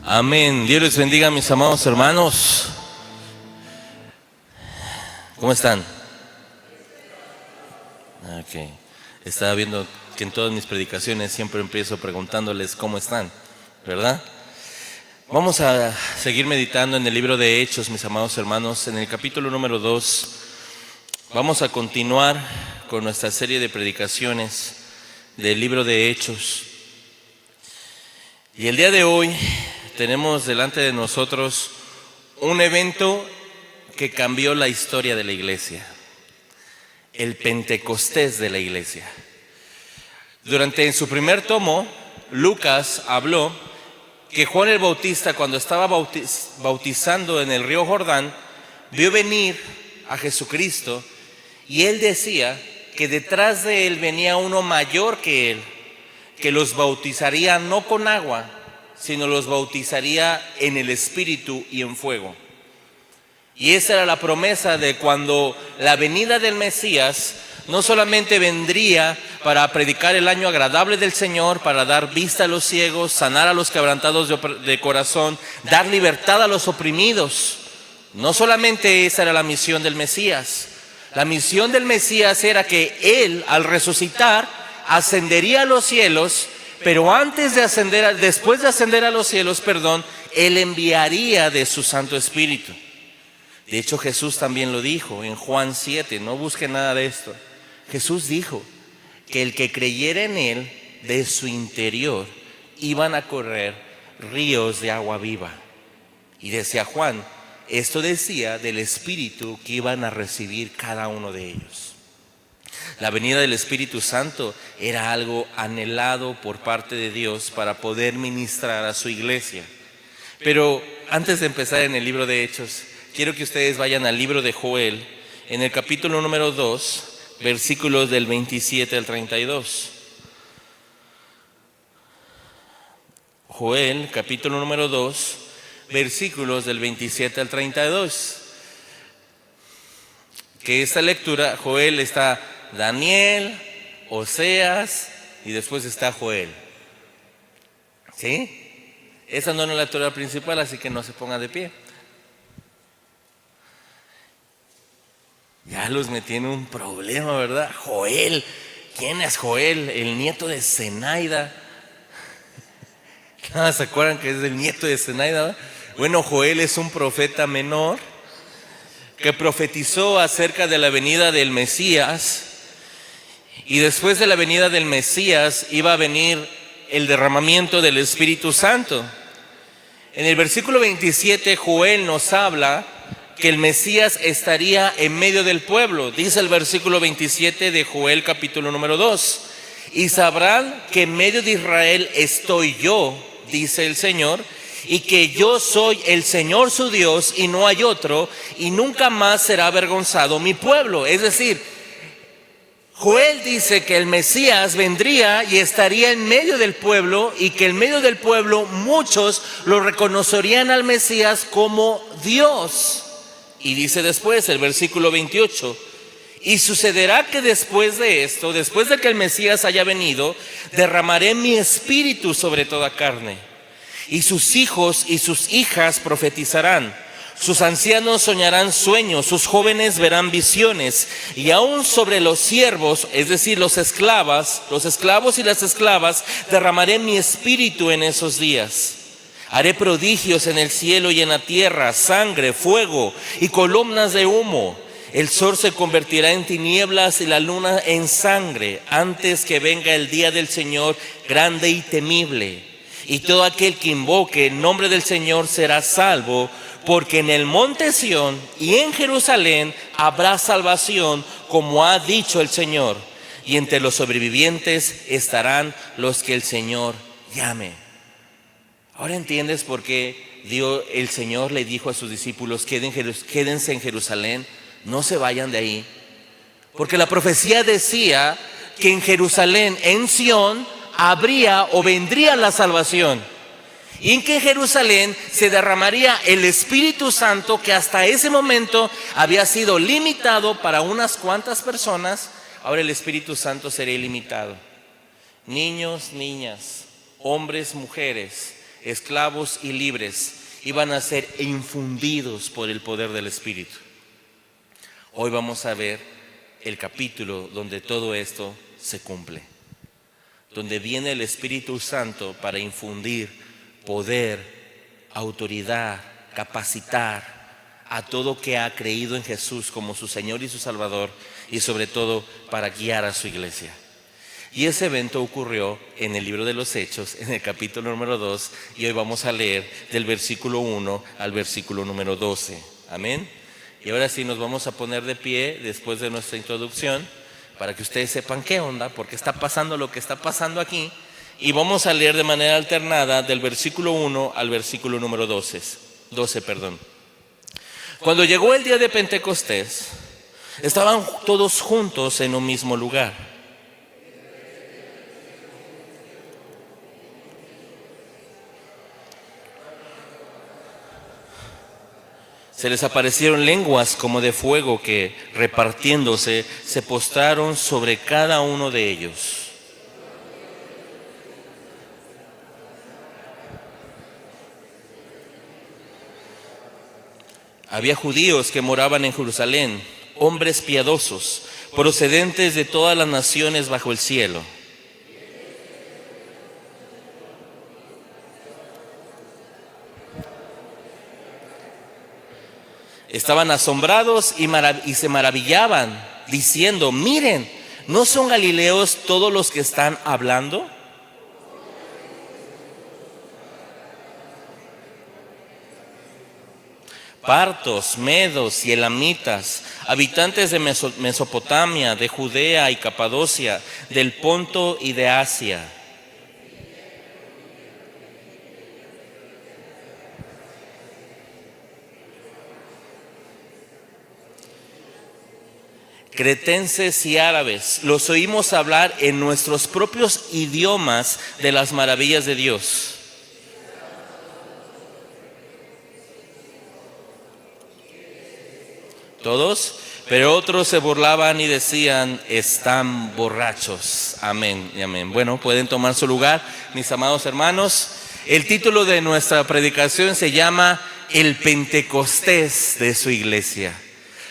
Amén. Dios les bendiga, mis amados hermanos. ¿Cómo están? Ok. Estaba viendo que en todas mis predicaciones siempre empiezo preguntándoles cómo están, ¿verdad? Vamos a seguir meditando en el libro de Hechos, mis amados hermanos, en el capítulo número 2. Vamos a continuar con nuestra serie de predicaciones del libro de Hechos. Y el día de hoy tenemos delante de nosotros un evento que cambió la historia de la iglesia, el Pentecostés de la iglesia. Durante su primer tomo, Lucas habló que Juan el Bautista, cuando estaba bautizando en el río Jordán, vio venir a Jesucristo y él decía que detrás de él venía uno mayor que él, que los bautizaría no con agua, sino los bautizaría en el Espíritu y en fuego. Y esa era la promesa de cuando la venida del Mesías no solamente vendría para predicar el año agradable del Señor, para dar vista a los ciegos, sanar a los quebrantados de corazón, dar libertad a los oprimidos. No solamente esa era la misión del Mesías. La misión del Mesías era que Él, al resucitar, ascendería a los cielos, pero después de ascender a los cielos, Él enviaría de su Santo Espíritu. De hecho, Jesús también lo dijo en Juan 7, no busquen nada de esto. Jesús dijo que el que creyera en Él, de su interior, iban a correr ríos de agua viva. Y decía Juan, esto decía del Espíritu que iban a recibir cada uno de ellos. La venida del Espíritu Santo era algo anhelado por parte de Dios para poder ministrar a su iglesia. Pero antes de empezar en el libro de Hechos, quiero que ustedes vayan al libro de Joel, en el capítulo número 2, versículos del 27 al 32. Joel, capítulo número 2, versículos del 27 al 32. Que esta lectura, Joel está Daniel, Oseas y después está Joel. ¿Sí? Esa no es la lectura principal, así que no se ponga de pie. Ya los metí en un problema, ¿verdad? Joel. ¿Quién es Joel? El nieto de Zenaida. ¿Se acuerdan que es el nieto de Zenaida? Bueno, Joel es un profeta menor que profetizó acerca de la venida del Mesías. Y después de la venida del Mesías iba a venir el derramamiento del Espíritu Santo. En el versículo 27, Joel nos habla que el Mesías estaría en medio del pueblo. Dice el versículo 27 de Joel capítulo número 2. Y sabrán que en medio de Israel estoy yo, dice el Señor, y que yo soy el Señor su Dios y no hay otro, y nunca más será avergonzado mi pueblo. Es decir, Joel dice que el Mesías vendría y estaría en medio del pueblo y que en medio del pueblo muchos lo reconocerían al Mesías como Dios. Y dice después el versículo 28, y sucederá que después de esto, después de que el Mesías haya venido, derramaré mi espíritu sobre toda carne. Y sus hijos y sus hijas profetizarán. Sus ancianos soñarán sueños, sus jóvenes verán visiones, y aún sobre los siervos, es decir, los esclavos y las esclavas, derramaré mi espíritu en esos días. Haré prodigios en el cielo y en la tierra, sangre, fuego y columnas de humo. El sol se convertirá en tinieblas y la luna en sangre, antes que venga el día del Señor grande y temible. Y todo aquel que invoque el nombre del Señor será salvo, porque en el monte Sión y en Jerusalén habrá salvación, como ha dicho el Señor. Y entre los sobrevivientes estarán los que el Señor llame. Ahora entiendes por qué el Señor le dijo a sus discípulos, quédense en Jerusalén, no se vayan de ahí. Porque la profecía decía que en Jerusalén, en Sión, habría o vendría la salvación. Y en que Jerusalén se derramaría el Espíritu Santo, que hasta ese momento había sido limitado para unas cuantas personas. Ahora el Espíritu Santo será ilimitado. Niños, niñas, hombres, mujeres, esclavos y libres, iban a ser infundidos por el poder del Espíritu. Hoy vamos a ver el capítulo donde todo esto se cumple, donde viene el Espíritu Santo para infundir poder, autoridad, capacitar a todo que ha creído en Jesús como su Señor y su Salvador, y sobre todo para guiar a su iglesia. Y ese evento ocurrió en el libro de los Hechos, en el capítulo número 2, y hoy vamos a leer del versículo 1 al versículo número 12. Amén. Y ahora sí nos vamos a poner de pie después de nuestra introducción, para que ustedes sepan qué onda, porque está pasando lo que está pasando aquí. Y vamos a leer de manera alternada del versículo 1 al versículo número 12. Cuando llegó el día de Pentecostés, estaban todos juntos en un mismo lugar. Se les aparecieron lenguas como de fuego que, repartiéndose, se postraron sobre cada uno de ellos. Había judíos que moraban en Jerusalén, hombres piadosos, procedentes de todas las naciones bajo el cielo. Estaban asombrados y se maravillaban, diciendo: miren, ¿no son galileos todos los que están hablando? Partos, medos y elamitas, habitantes de Mesopotamia, de Judea y Capadocia, del Ponto y de Asia. Cretenses y árabes, los oímos hablar en nuestros propios idiomas de las maravillas de Dios. Todos, pero otros se burlaban y decían: están borrachos. Amén y amén. Bueno, pueden tomar su lugar, mis amados hermanos. El título de nuestra predicación se llama El Pentecostés de su iglesia.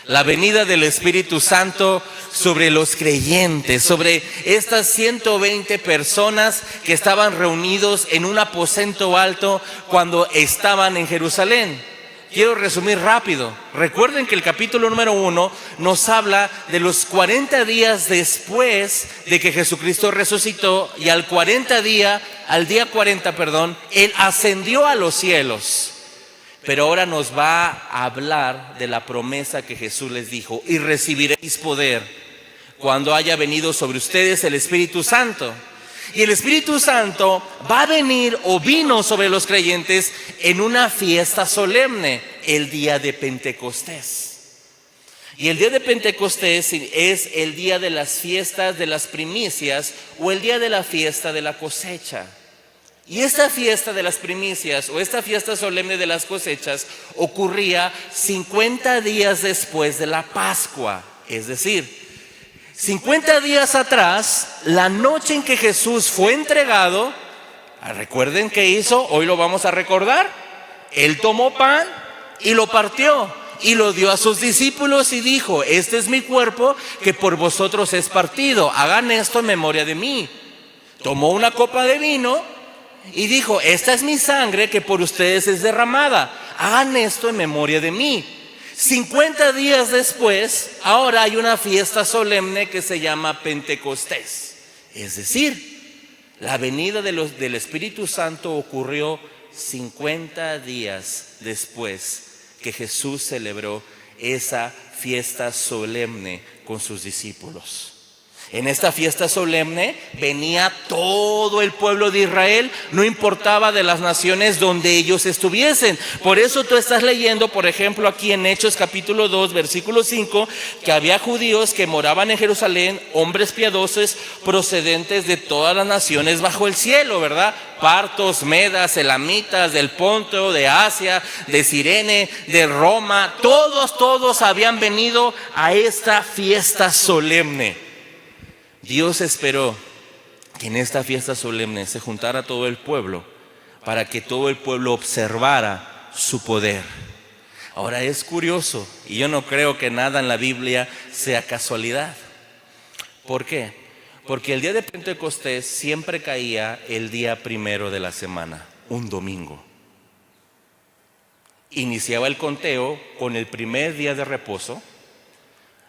La venida del Espíritu Santo sobre los creyentes, sobre estas 120 personas que estaban reunidos en un aposento alto cuando estaban en Jerusalén. Quiero resumir rápido. Recuerden que el capítulo número 1 nos habla de los 40 días después de que Jesucristo resucitó, y al día 40, Él ascendió a los cielos. Pero ahora nos va a hablar de la promesa que Jesús les dijo: y recibiréis poder cuando haya venido sobre ustedes el Espíritu Santo. Y el Espíritu Santo va a venir, o vino sobre los creyentes, en una fiesta solemne, el día de Pentecostés. Y el día de Pentecostés es el día de las fiestas de las primicias, o el día de la fiesta de la cosecha. Y esta fiesta de las primicias, o esta fiesta solemne de las cosechas, ocurría 50 días después de la Pascua. Es decir, 50 días atrás, la noche en que Jesús fue entregado, recuerden qué hizo, hoy lo vamos a recordar. Él tomó pan y lo partió y lo dio a sus discípulos y dijo: este es mi cuerpo que por vosotros es partido, hagan esto en memoria de mí. Tomó una copa de vino y dijo: esta es mi sangre que por ustedes es derramada, hagan esto en memoria de mí. 50 días después, ahora hay una fiesta solemne que se llama Pentecostés. Es decir, la venida del Espíritu Santo ocurrió 50 días después que Jesús celebró esa fiesta solemne con sus discípulos. En esta fiesta solemne venía todo el pueblo de Israel, no importaba de las naciones donde ellos estuviesen. Por eso tú estás leyendo, por ejemplo, aquí en Hechos capítulo 2, versículo 5, que había judíos que moraban en Jerusalén, hombres piadosos, procedentes de todas las naciones bajo el cielo, ¿verdad? Partos, medas, elamitas, del Ponto, de Asia, de Cirene, de Roma, todos habían venido a esta fiesta solemne. Dios esperó que en esta fiesta solemne se juntara todo el pueblo para que todo el pueblo observara su poder. Ahora es curioso, y yo no creo que nada en la Biblia sea casualidad. ¿Por qué? Porque el día de Pentecostés siempre caía el día primero de la semana, un domingo. Iniciaba el conteo con el primer día de reposo,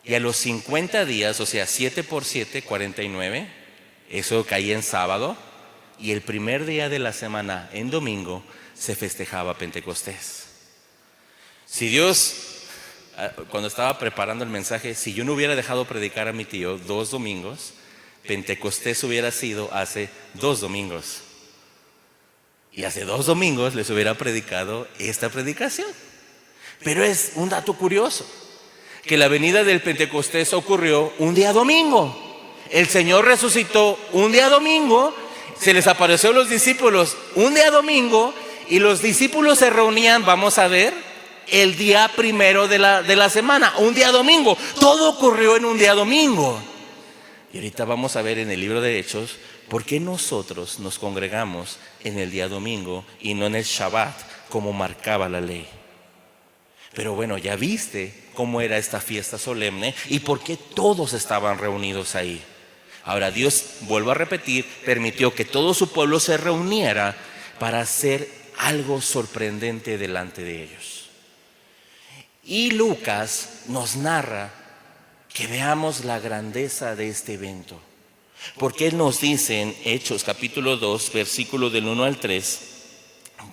y a los 50 días, o sea, 7 por 7, 49, eso caía en sábado, y el primer día de la semana, en domingo, se festejaba Pentecostés. Si Dios, cuando estaba preparando el mensaje, si yo no hubiera dejado predicar a mi tío 2 domingos, Pentecostés hubiera sido hace 2 domingos. Y hace 2 domingos les hubiera predicado esta predicación. Pero es un dato curioso, que la venida del Pentecostés ocurrió un día domingo. El Señor resucitó un día domingo, se les apareció a los discípulos un día domingo, y los discípulos se reunían, vamos a ver, el día primero de la semana, un día domingo. Todo ocurrió en un día domingo. Y ahorita vamos a ver en el libro de Hechos por qué nosotros nos congregamos en el día domingo y no en el Shabbat como marcaba la ley. Pero bueno, ya viste cómo era esta fiesta solemne y por qué todos estaban reunidos ahí. Ahora Dios, vuelvo a repetir, permitió que todo su pueblo se reuniera para hacer algo sorprendente delante de ellos. Y Lucas nos narra que veamos la grandeza de este evento. Porque él nos dice en Hechos capítulo 2, versículo del 1 al 3,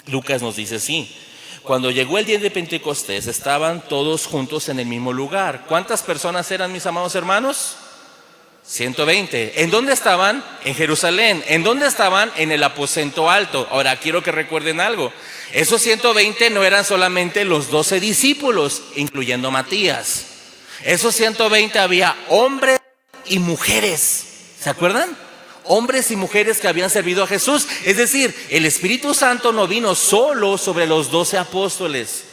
Lucas nos dice así: cuando llegó el día de Pentecostés, estaban todos juntos en el mismo lugar. ¿Cuántas personas eran, mis amados hermanos? 120. ¿En dónde estaban? En Jerusalén. ¿En dónde estaban? En el aposento alto. Ahora quiero que recuerden algo. Esos 120 no eran solamente los 12 discípulos, incluyendo Matías. Esos 120 había hombres y mujeres. ¿Se acuerdan? Hombres y mujeres que habían servido a Jesús. Es decir, el Espíritu Santo no vino solo sobre los 12 apóstoles,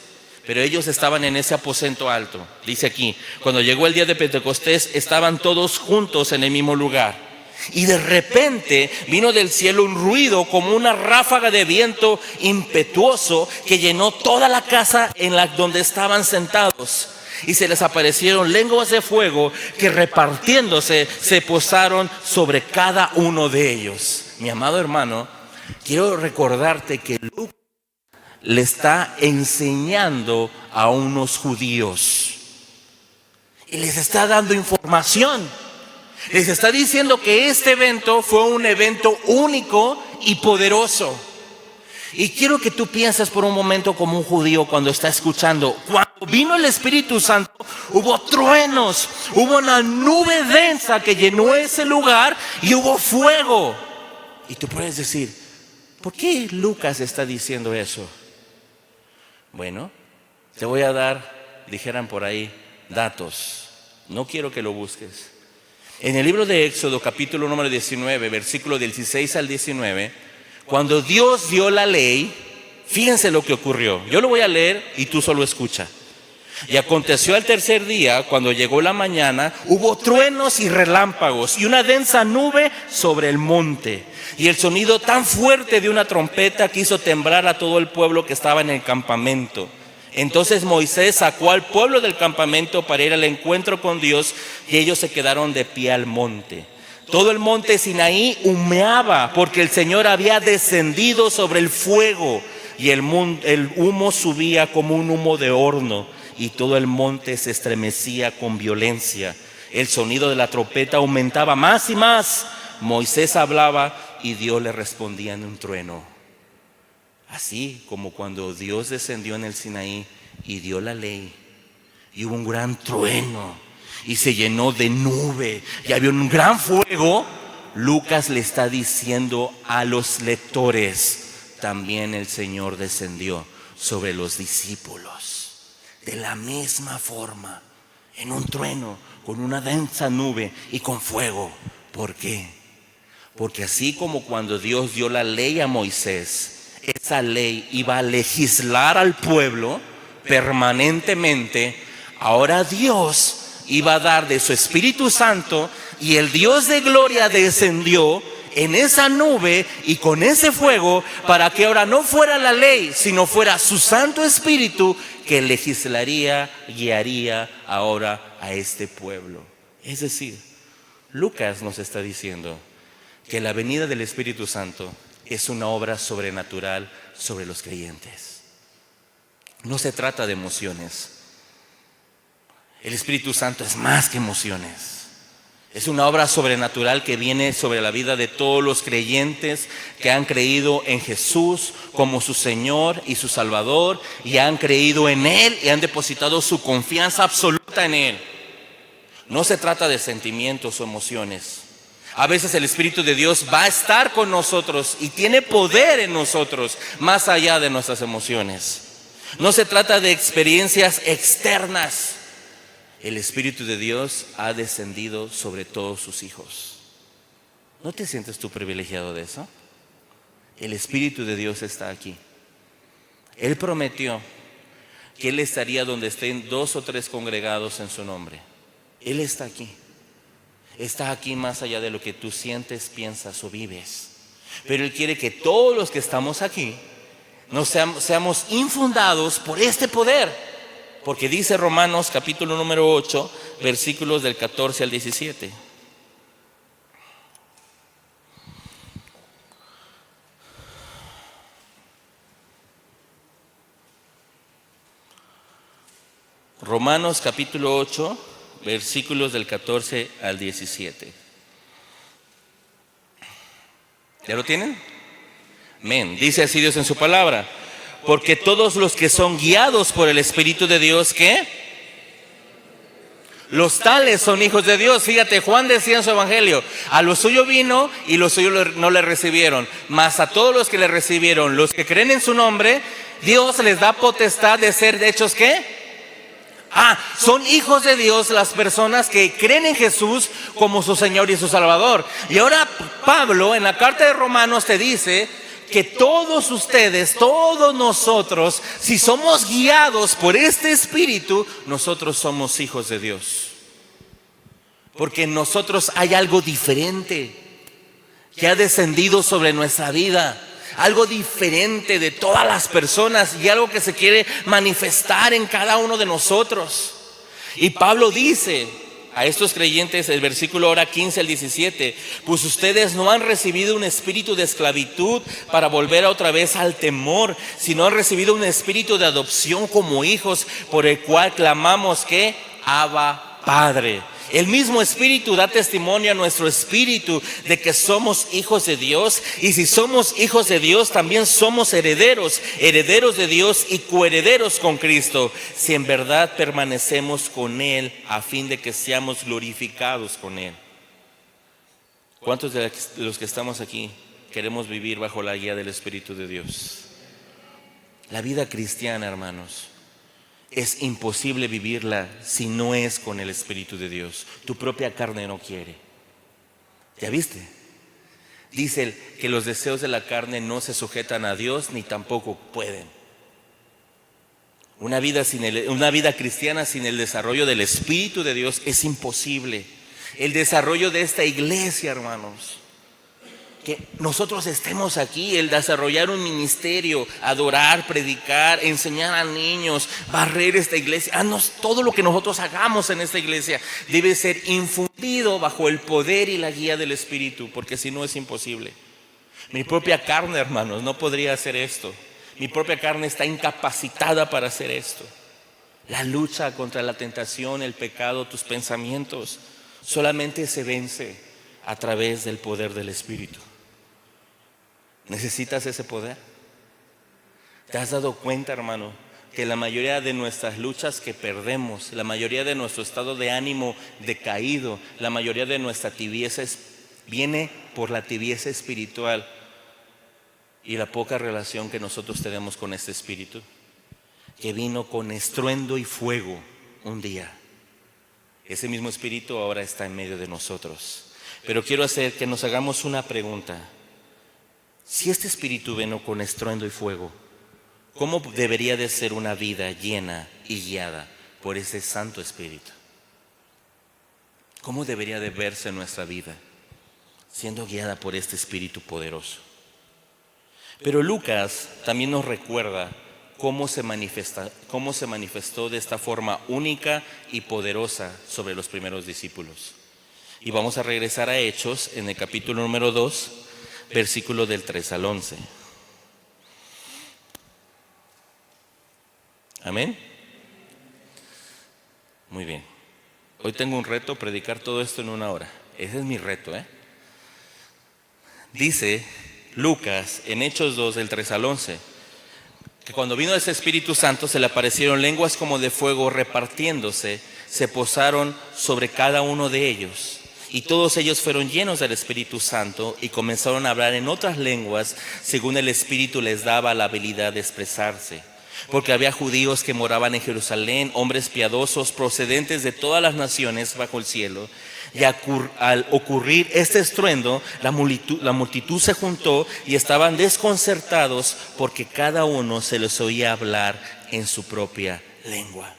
pero ellos estaban en ese aposento alto. Dice aquí, cuando llegó el día de Pentecostés, estaban todos juntos en el mismo lugar. Y de repente vino del cielo un ruido como una ráfaga de viento impetuoso que llenó toda la casa en la donde estaban sentados. Y se les aparecieron lenguas de fuego que repartiéndose se posaron sobre cada uno de ellos. Mi amado hermano, quiero recordarte que Lucas le está enseñando a unos judíos y les está dando información. Les está diciendo que este evento fue un evento único y poderoso. Y quiero que tú pienses por un momento como un judío cuando está escuchando. Cuando vino el Espíritu Santo, hubo truenos, hubo una nube densa que llenó ese lugar y hubo fuego. Y tú puedes decir, ¿por qué Lucas está diciendo eso? Bueno, te voy a dar, dijeran por ahí, datos. No quiero que lo busques. En el libro de Éxodo, capítulo número 19, versículo del 16 al 19, cuando Dios dio la ley, fíjense lo que ocurrió. Yo lo voy a leer y tú solo escucha. Y aconteció al tercer día, cuando llegó la mañana, hubo truenos y relámpagos y una densa nube sobre el monte. Y el sonido tan fuerte de una trompeta que hizo temblar a todo el pueblo que estaba en el campamento. Entonces Moisés sacó al pueblo del campamento para ir al encuentro con Dios y ellos se quedaron de pie al monte. Todo el monte Sinaí humeaba porque el Señor había descendido sobre el fuego y el humo subía como un humo de horno y todo el monte se estremecía con violencia. El sonido de la trompeta aumentaba más y más. Moisés hablaba y Dios le respondía en un trueno. Así como cuando Dios descendió en el Sinaí y dio la ley y hubo un gran trueno y se llenó de nube y había un gran fuego, Lucas le está diciendo a los lectores, también el Señor descendió sobre los discípulos de la misma forma, en un trueno, con una densa nube y con fuego. ¿Por qué? Porque así como cuando Dios dio la ley a Moisés, esa ley iba a legislar al pueblo permanentemente, ahora Dios iba a dar de su Espíritu Santo y el Dios de gloria descendió en esa nube y con ese fuego, para que ahora no fuera la ley, sino fuera su Santo Espíritu que legislaría, guiaría ahora a este pueblo. Es decir, Lucas nos está diciendo que la venida del Espíritu Santo es una obra sobrenatural sobre los creyentes. No se trata de emociones. El Espíritu Santo es más que emociones. Es una obra sobrenatural que viene sobre la vida de todos los creyentes que han creído en Jesús como su Señor y su Salvador, y han creído en Él y han depositado su confianza absoluta en Él. No se trata de sentimientos o emociones. A veces el Espíritu de Dios va a estar con nosotros y tiene poder en nosotros más allá de nuestras emociones. No se trata de experiencias externas. El Espíritu de Dios ha descendido sobre todos sus hijos. ¿No te sientes tú privilegiado de eso? El Espíritu de Dios está aquí. Él prometió que Él estaría donde estén 2 o 3 congregados en su nombre. Él está aquí. Está aquí más allá de lo que tú sientes, piensas o vives. Pero Él quiere que todos los que estamos aquí seamos infundados por este poder. Porque dice Romanos capítulo número 8, versículos del 14 al 17. Romanos capítulo 8, versículos del 14 al 17. ¿Ya lo tienen? Amén. Dice así Dios en su palabra: porque todos los que son guiados por el Espíritu de Dios, ¿qué? Los tales son hijos de Dios. Fíjate, Juan decía en su evangelio: a lo suyo vino y los suyos no le recibieron, mas a todos los que le recibieron, los que creen en su nombre, Dios les da potestad de ser hechos, ¿qué? Son hijos de Dios las personas que creen en Jesús como su Señor y su Salvador. Y ahora Pablo en la carta de Romanos te dice que todos ustedes, todos nosotros, si somos guiados por este Espíritu, nosotros somos hijos de Dios. Porque en nosotros hay algo diferente que ha descendido sobre nuestra vida. Algo diferente de todas las personas y algo que se quiere manifestar en cada uno de nosotros. Y Pablo dice a estos creyentes, el versículo ahora 15 al 17: pues ustedes no han recibido un espíritu de esclavitud para volver otra vez al temor, sino han recibido un espíritu de adopción como hijos, por el cual clamamos que Abba, Padre. El mismo Espíritu da testimonio a nuestro espíritu de que somos hijos de Dios. Y si somos hijos de Dios, también somos herederos, herederos de Dios y coherederos con Cristo, si en verdad permanecemos con Él, a fin de que seamos glorificados con Él. ¿Cuántos de los que estamos aquí queremos vivir bajo la guía del Espíritu de Dios? La vida cristiana, hermanos, es imposible vivirla si no es con el Espíritu de Dios. Tu propia carne no quiere. ¿Ya viste? Dice que los deseos de la carne no se sujetan a Dios ni tampoco pueden. Una vida cristiana sin el desarrollo del Espíritu de Dios es imposible. El desarrollo de esta iglesia, hermanos, que nosotros estemos aquí, el desarrollar un ministerio, adorar, predicar, enseñar a niños, barrer esta iglesia, todo lo que nosotros hagamos en esta iglesia debe ser infundido bajo el poder y la guía del Espíritu, porque si no es imposible. Mi propia carne, hermanos, no podría hacer esto. Mi propia carne está incapacitada para hacer esto. La lucha contra la tentación, el pecado, tus pensamientos, solamente se vence a través del poder del Espíritu. ¿Necesitas ese poder? ¿Te has dado cuenta, hermano, que la mayoría de nuestras luchas que perdemos, la mayoría de nuestro estado de ánimo decaído, la mayoría de nuestra tibieza viene por la tibieza espiritual y la poca relación que nosotros tenemos con este Espíritu, que vino con estruendo y fuego un día? Ese mismo Espíritu ahora está en medio de nosotros. Pero quiero hacer que nos hagamos una pregunta. Si este Espíritu vino con estruendo y fuego, ¿cómo debería de ser una vida llena y guiada por ese Santo Espíritu? ¿Cómo debería de verse nuestra vida? siendo guiada por este Espíritu poderoso. Pero Lucas también nos recuerda cómo se manifestó de esta forma única y poderosa sobre los primeros discípulos. Y vamos a regresar a Hechos en el capítulo número 2, versículo del 3 al 11. Amén. Muy bien. Hoy tengo un reto, predicar todo esto en 1 hora. Ese es mi reto, Dice Lucas en Hechos 2, del 3 al 11, que cuando vino ese Espíritu Santo se le aparecieron lenguas como de fuego repartiéndose, se posaron sobre cada uno de ellos. Y todos ellos fueron llenos del Espíritu Santo y comenzaron a hablar en otras lenguas según el Espíritu les daba la habilidad de expresarse. Porque había judíos que moraban en Jerusalén, hombres piadosos procedentes de todas las naciones bajo el cielo. Y al ocurrir este estruendo, la multitud se juntó y estaban desconcertados porque cada uno se les oía hablar en su propia lengua.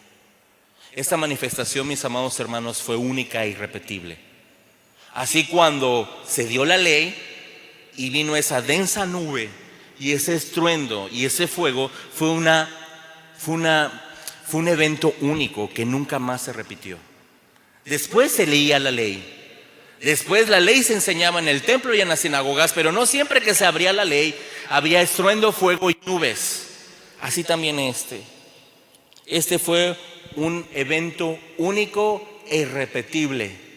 Esta manifestación, mis amados hermanos, fue única e irrepetible. Así cuando se dio la ley y vino esa densa nube y ese estruendo y ese fuego, fue un evento único que nunca más se repitió. Después se leía la ley. Después la ley se enseñaba en el templo y en las sinagogas, pero no siempre que se abría la ley había estruendo, fuego y nubes. Así también este fue un evento único e irrepetible.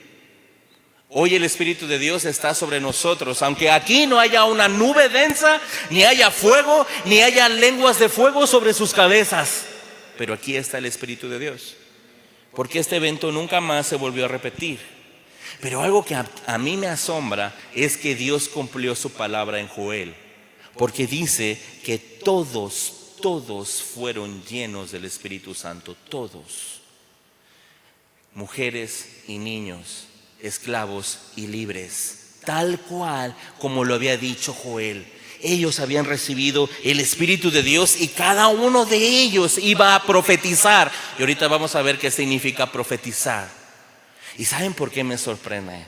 Hoy el Espíritu de Dios está sobre nosotros, aunque aquí no haya una nube densa, ni haya fuego, ni haya lenguas de fuego sobre sus cabezas. Pero aquí está el Espíritu de Dios, porque este evento nunca más se volvió a repetir. Pero algo que a mí me asombra es que Dios cumplió su palabra en Joel, porque dice que todos fueron llenos del Espíritu Santo, todos, mujeres y niños, esclavos y libres, tal cual como lo había dicho Joel. Ellos habían recibido el Espíritu de Dios y cada uno de ellos iba a profetizar. Y ahorita vamos a ver qué significa profetizar. ¿Y saben por qué me sorprende?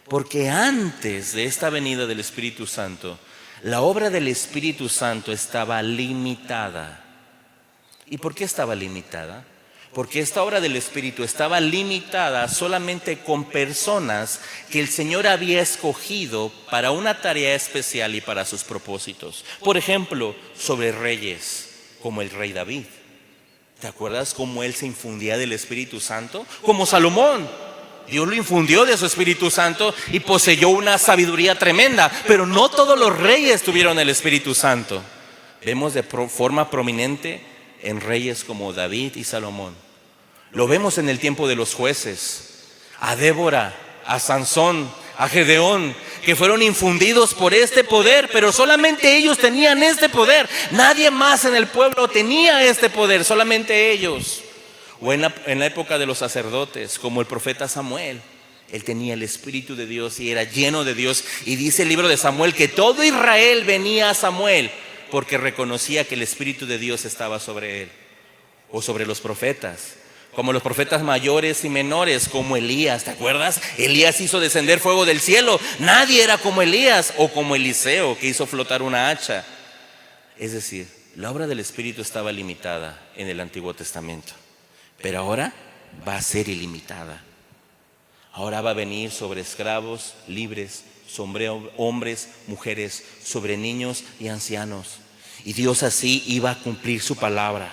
Porque antes de esta venida del Espíritu Santo, la obra del Espíritu Santo estaba limitada. ¿Y por qué estaba limitada? Porque esta obra del Espíritu estaba limitada solamente con personas que el Señor había escogido para una tarea especial y para sus propósitos. Por ejemplo, sobre reyes, como el rey David. ¿Te acuerdas cómo él se infundía del Espíritu Santo? Como Salomón. Dios lo infundió de su Espíritu Santo y poseyó una sabiduría tremenda. Pero no todos los reyes tuvieron el Espíritu Santo. Vemos de forma prominente en reyes como David y Salomón. Lo vemos en el tiempo de los jueces, a Débora, a Sansón, a Gedeón, que fueron infundidos por este poder, pero solamente ellos tenían este poder. Nadie más en el pueblo tenía este poder, solamente ellos. O en la época de los sacerdotes, como el profeta Samuel, él tenía el Espíritu de Dios y era lleno de Dios. Y dice el libro de Samuel que todo Israel venía a Samuel porque reconocía que el Espíritu de Dios estaba sobre él. O sobre los profetas, como los profetas mayores y menores, como Elías. ¿Te acuerdas? Elías hizo descender fuego del cielo. Nadie era como Elías, o como Eliseo, que hizo flotar una hacha. Es decir, la obra del Espíritu estaba limitada en el Antiguo Testamento, pero ahora va a ser ilimitada. Ahora va a venir sobre esclavos, libres, sobre hombres, mujeres, sobre niños y ancianos. Y Dios así iba a cumplir su palabra.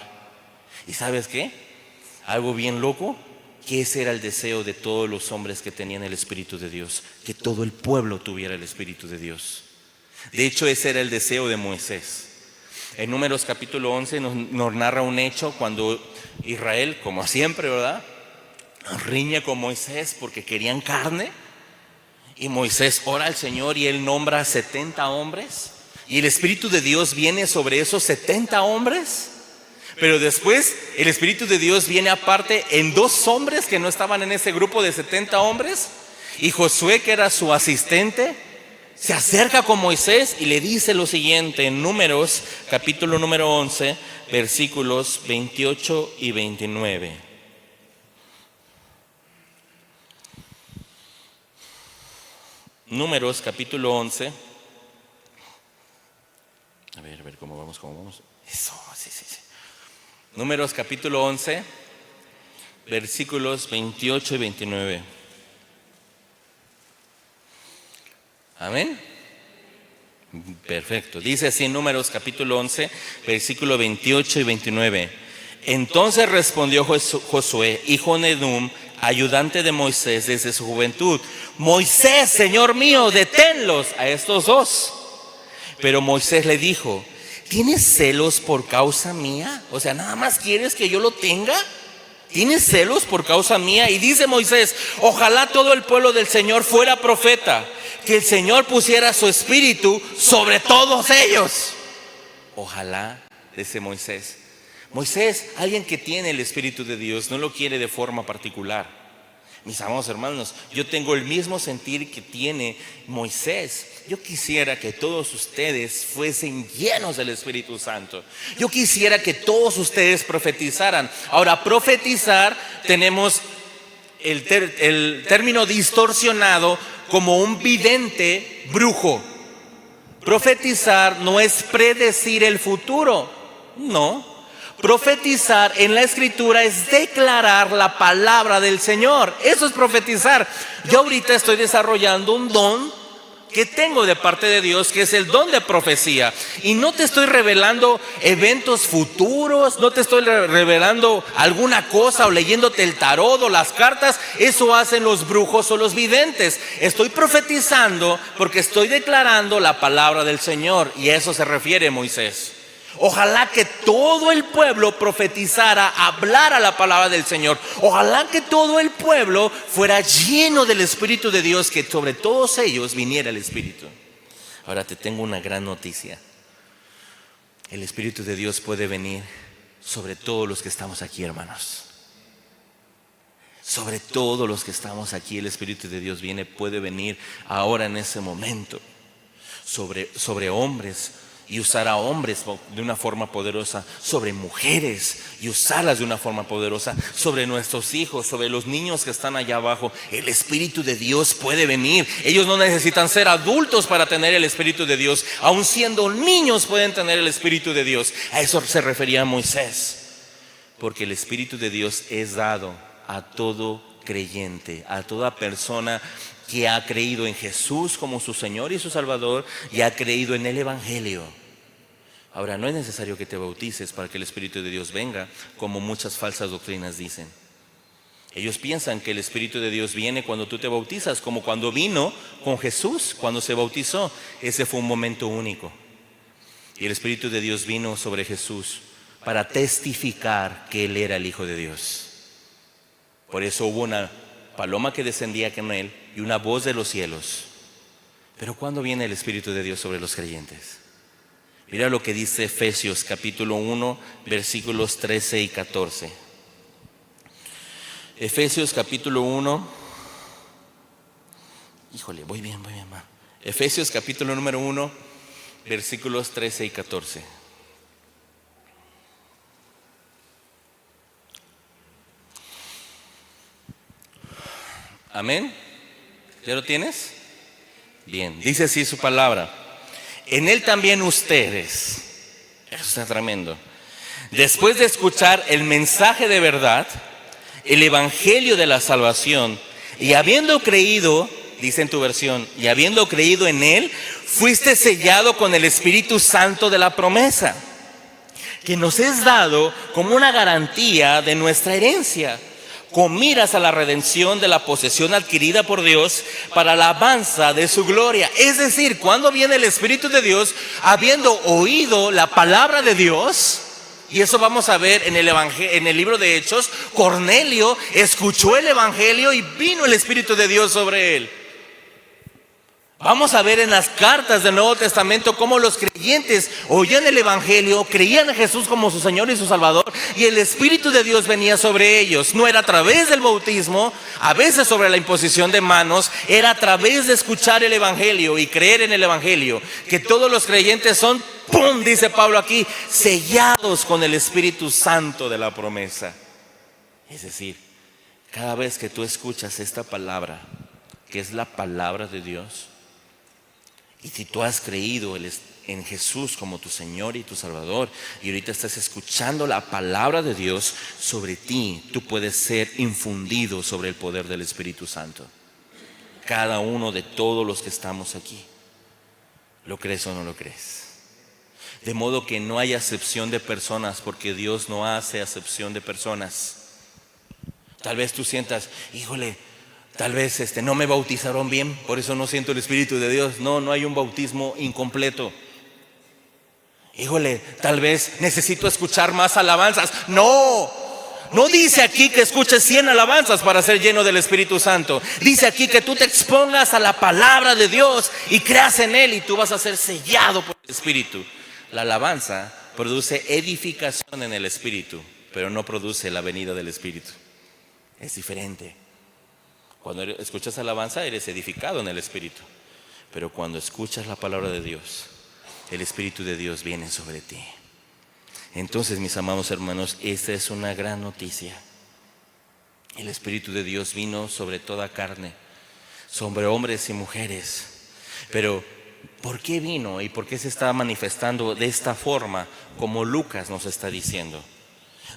¿Y sabes qué? Algo bien loco, que ese era el deseo de todos los hombres que tenían el Espíritu de Dios, que todo el pueblo tuviera el Espíritu de Dios. De hecho, ese era el deseo de Moisés. En Números capítulo 11 nos narra un hecho cuando Israel, como siempre, ¿verdad?, riñe con Moisés porque querían carne. Y Moisés ora al Señor y él nombra a 70 hombres. Y el Espíritu de Dios viene sobre esos 70 hombres. Pero después el Espíritu de Dios viene aparte en 2 hombres que no estaban en ese grupo de 70 hombres. Y Josué, que era su asistente, se acerca con Moisés y le dice lo siguiente en Números capítulo número 11, versículos 28 y 29. Números capítulo 11. A ver cómo vamos. Eso, sí. Números capítulo 11, versículos 28 y 29. Amén. Perfecto. Dice así Números capítulo 11, versículo 28 y 29. Entonces respondió Josué, hijo de Nun, ayudante de Moisés desde su juventud: Moisés, Señor mío, deténlos a estos dos. Pero Moisés le dijo: ¿tienes celos por causa mía? O sea, ¿nada más quieres que yo lo tenga? ¿Tienes celos por causa mía? Y dice Moisés: ojalá todo el pueblo del Señor fuera profeta, que el Señor pusiera su espíritu sobre todos ellos. Ojalá, dice Moisés. Moisés, alguien que tiene el espíritu de Dios, no lo quiere de forma particular. Mis amados hermanos, yo tengo el mismo sentir que tiene Moisés. Yo quisiera que todos ustedes fuesen llenos del Espíritu Santo. Yo quisiera que todos ustedes profetizaran. Ahora, profetizar, tenemos el término distorsionado como un vidente brujo. Profetizar no es predecir el futuro, no. Profetizar en la Escritura es declarar la palabra del Señor. Eso es profetizar. Yo ahorita estoy desarrollando un don que tengo de parte de Dios, que es el don de profecía. Y no te estoy revelando eventos futuros, no te estoy revelando alguna cosa o leyéndote el tarot o las cartas. Eso hacen los brujos o los videntes. Estoy profetizando porque estoy declarando la palabra del Señor, y a eso se refiere Moisés. Ojalá que todo el pueblo profetizara, hablara la palabra del Señor. Ojalá que todo el pueblo fuera lleno del Espíritu de Dios, que sobre todos ellos viniera el Espíritu. Ahora te tengo una gran noticia. El Espíritu de Dios puede venir sobre todos los que estamos aquí, hermanos. Sobre todos los que estamos aquí, el Espíritu de Dios puede venir ahora en ese momento. Sobre hombres, y usar a hombres de una forma poderosa, sobre mujeres y usarlas de una forma poderosa, sobre nuestros hijos, sobre los niños que están allá abajo. El Espíritu de Dios puede venir. Ellos no necesitan ser adultos para tener el Espíritu de Dios. Aun siendo niños pueden tener el Espíritu de Dios. A eso se refería Moisés. Porque el Espíritu de Dios es dado a todo creyente, a toda persona que ha creído en Jesús como su Señor y su Salvador, y ha creído en el Evangelio. Ahora, no es necesario que te bautices para que el Espíritu de Dios venga, como muchas falsas doctrinas dicen. Ellos piensan que el Espíritu de Dios viene cuando tú te bautizas, como cuando vino con Jesús, cuando se bautizó. Ese fue un momento único. Y el Espíritu de Dios vino sobre Jesús para testificar que Él era el Hijo de Dios. Por eso hubo una paloma que descendía con Él y una voz de los cielos. Pero ¿cuándo viene el Espíritu de Dios sobre los creyentes? Mira lo que dice Efesios capítulo 1, versículos 13 y 14. Efesios capítulo 1. Híjole, voy bien. Efesios capítulo número 1, versículos 13 y 14. Amén. ¿Ya lo tienes? Bien, dice así su palabra: en Él también ustedes, eso está tremendo, después de escuchar el mensaje de verdad, el evangelio de la salvación, y habiendo creído, dice en tu versión, y habiendo creído en Él, fuiste sellado con el Espíritu Santo de la promesa, que nos es dado como una garantía de nuestra herencia, con miras a la redención de la posesión adquirida por Dios para la alabanza de su gloria. Es decir, cuando viene el Espíritu de Dios, habiendo oído la palabra de Dios, y eso vamos a ver en el libro de Hechos. Cornelio escuchó el evangelio y vino el Espíritu de Dios sobre él. Vamos a ver en las cartas del Nuevo Testamento cómo los creyentes oían el evangelio, creían en Jesús como su Señor y su Salvador, y el Espíritu de Dios venía sobre ellos. No era a través del bautismo, a veces sobre la imposición de manos, era a través de escuchar el evangelio y creer en el evangelio, que todos los creyentes son, ¡pum!, dice Pablo aquí, sellados con el Espíritu Santo de la promesa. Es decir, cada vez que tú escuchas esta palabra, que es la palabra de Dios, Y si tú has creído en Jesús como tu Señor y tu Salvador, y ahorita estás escuchando la palabra de Dios sobre ti, tú puedes ser infundido sobre el poder del Espíritu Santo. Cada uno de todos los que estamos aquí. ¿Lo crees o no lo crees? De modo que no hay acepción de personas, porque Dios no hace acepción de personas. Tal vez tú sientas, híjole, tal vez no me bautizaron bien, por eso no siento el Espíritu de Dios. No, no hay un bautismo incompleto. Híjole, tal vez necesito escuchar más alabanzas. No, no dice aquí que escuches 100 alabanzas para ser lleno del Espíritu Santo. Dice aquí que tú te expongas a la palabra de Dios y creas en Él, y tú vas a ser sellado por el Espíritu. La alabanza produce edificación en el Espíritu, pero no produce la venida del Espíritu. Es diferente. Cuando escuchas alabanza, eres edificado en el Espíritu. Pero cuando escuchas la palabra de Dios, el Espíritu de Dios viene sobre ti. Entonces, mis amados hermanos, esta es una gran noticia. El Espíritu de Dios vino sobre toda carne, sobre hombres y mujeres. Pero, ¿por qué vino y por qué se está manifestando de esta forma, como Lucas nos está diciendo?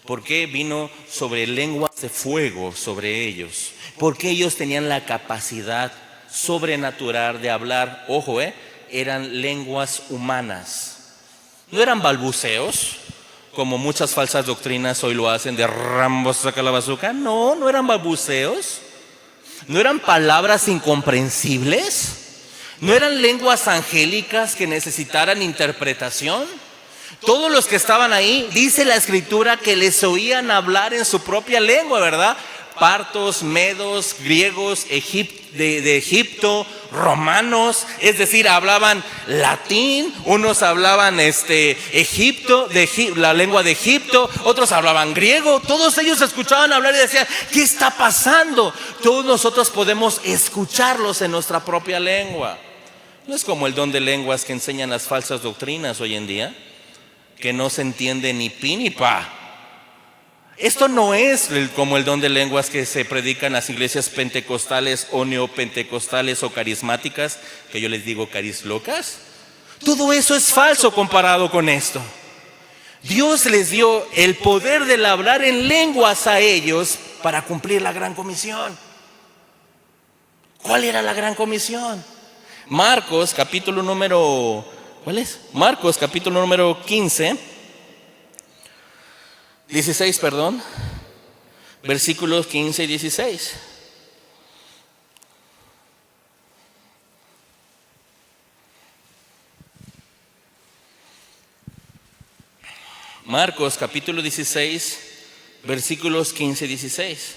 ¿Por qué vino sobre lenguas de fuego sobre ellos? Porque ellos tenían la capacidad sobrenatural de hablar. Ojo, eran lenguas humanas. No eran balbuceos, como muchas falsas doctrinas hoy lo hacen, de Rambo saca la bazuca. No, no eran balbuceos. No eran palabras incomprensibles. No eran lenguas angélicas que necesitaran interpretación. Todos los que estaban ahí, dice la Escritura, que les oían hablar en su propia lengua, ¿verdad? Partos, medos, griegos, de Egipto, romanos, es decir, hablaban latín, unos hablaban Egipto, la lengua de Egipto, otros hablaban griego. Todos ellos escuchaban hablar y decían, ¿qué está pasando? Todos nosotros podemos escucharlos en nuestra propia lengua. No es como el don de lenguas que enseñan las falsas doctrinas hoy en día, que no se entiende ni pi ni pa. Esto no es como el don de lenguas que se predica en las iglesias pentecostales o neopentecostales o carismáticas, que yo les digo carislocas. Todo eso es falso comparado con esto. Dios les dio el poder del hablar en lenguas a ellos para cumplir la gran comisión. ¿Cuál era la gran comisión? Marcos capítulo número, ¿cuál es? Marcos capítulo número 16, versículos 15 y 16. Marcos capítulo 16, versículos 15 y 16.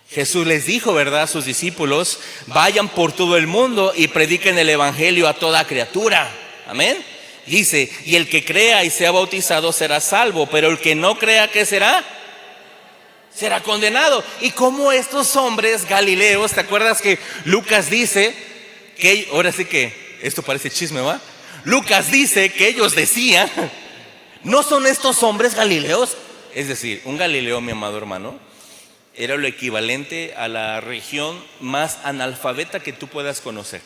Jesús les dijo, ¿verdad?, a sus discípulos: vayan por todo el mundo y prediquen el evangelio a toda criatura. Amén. Dice, y el que crea y sea bautizado será salvo, pero el que no crea, ¿qué será? Será condenado. Y como estos hombres galileos, ¿te acuerdas que Lucas dice que, ahora sí que esto parece chisme, ¿va? Lucas dice que ellos decían, ¿no son estos hombres galileos? Es decir, un Galileo, mi amado hermano, era lo equivalente a la región más analfabeta que tú puedas conocer.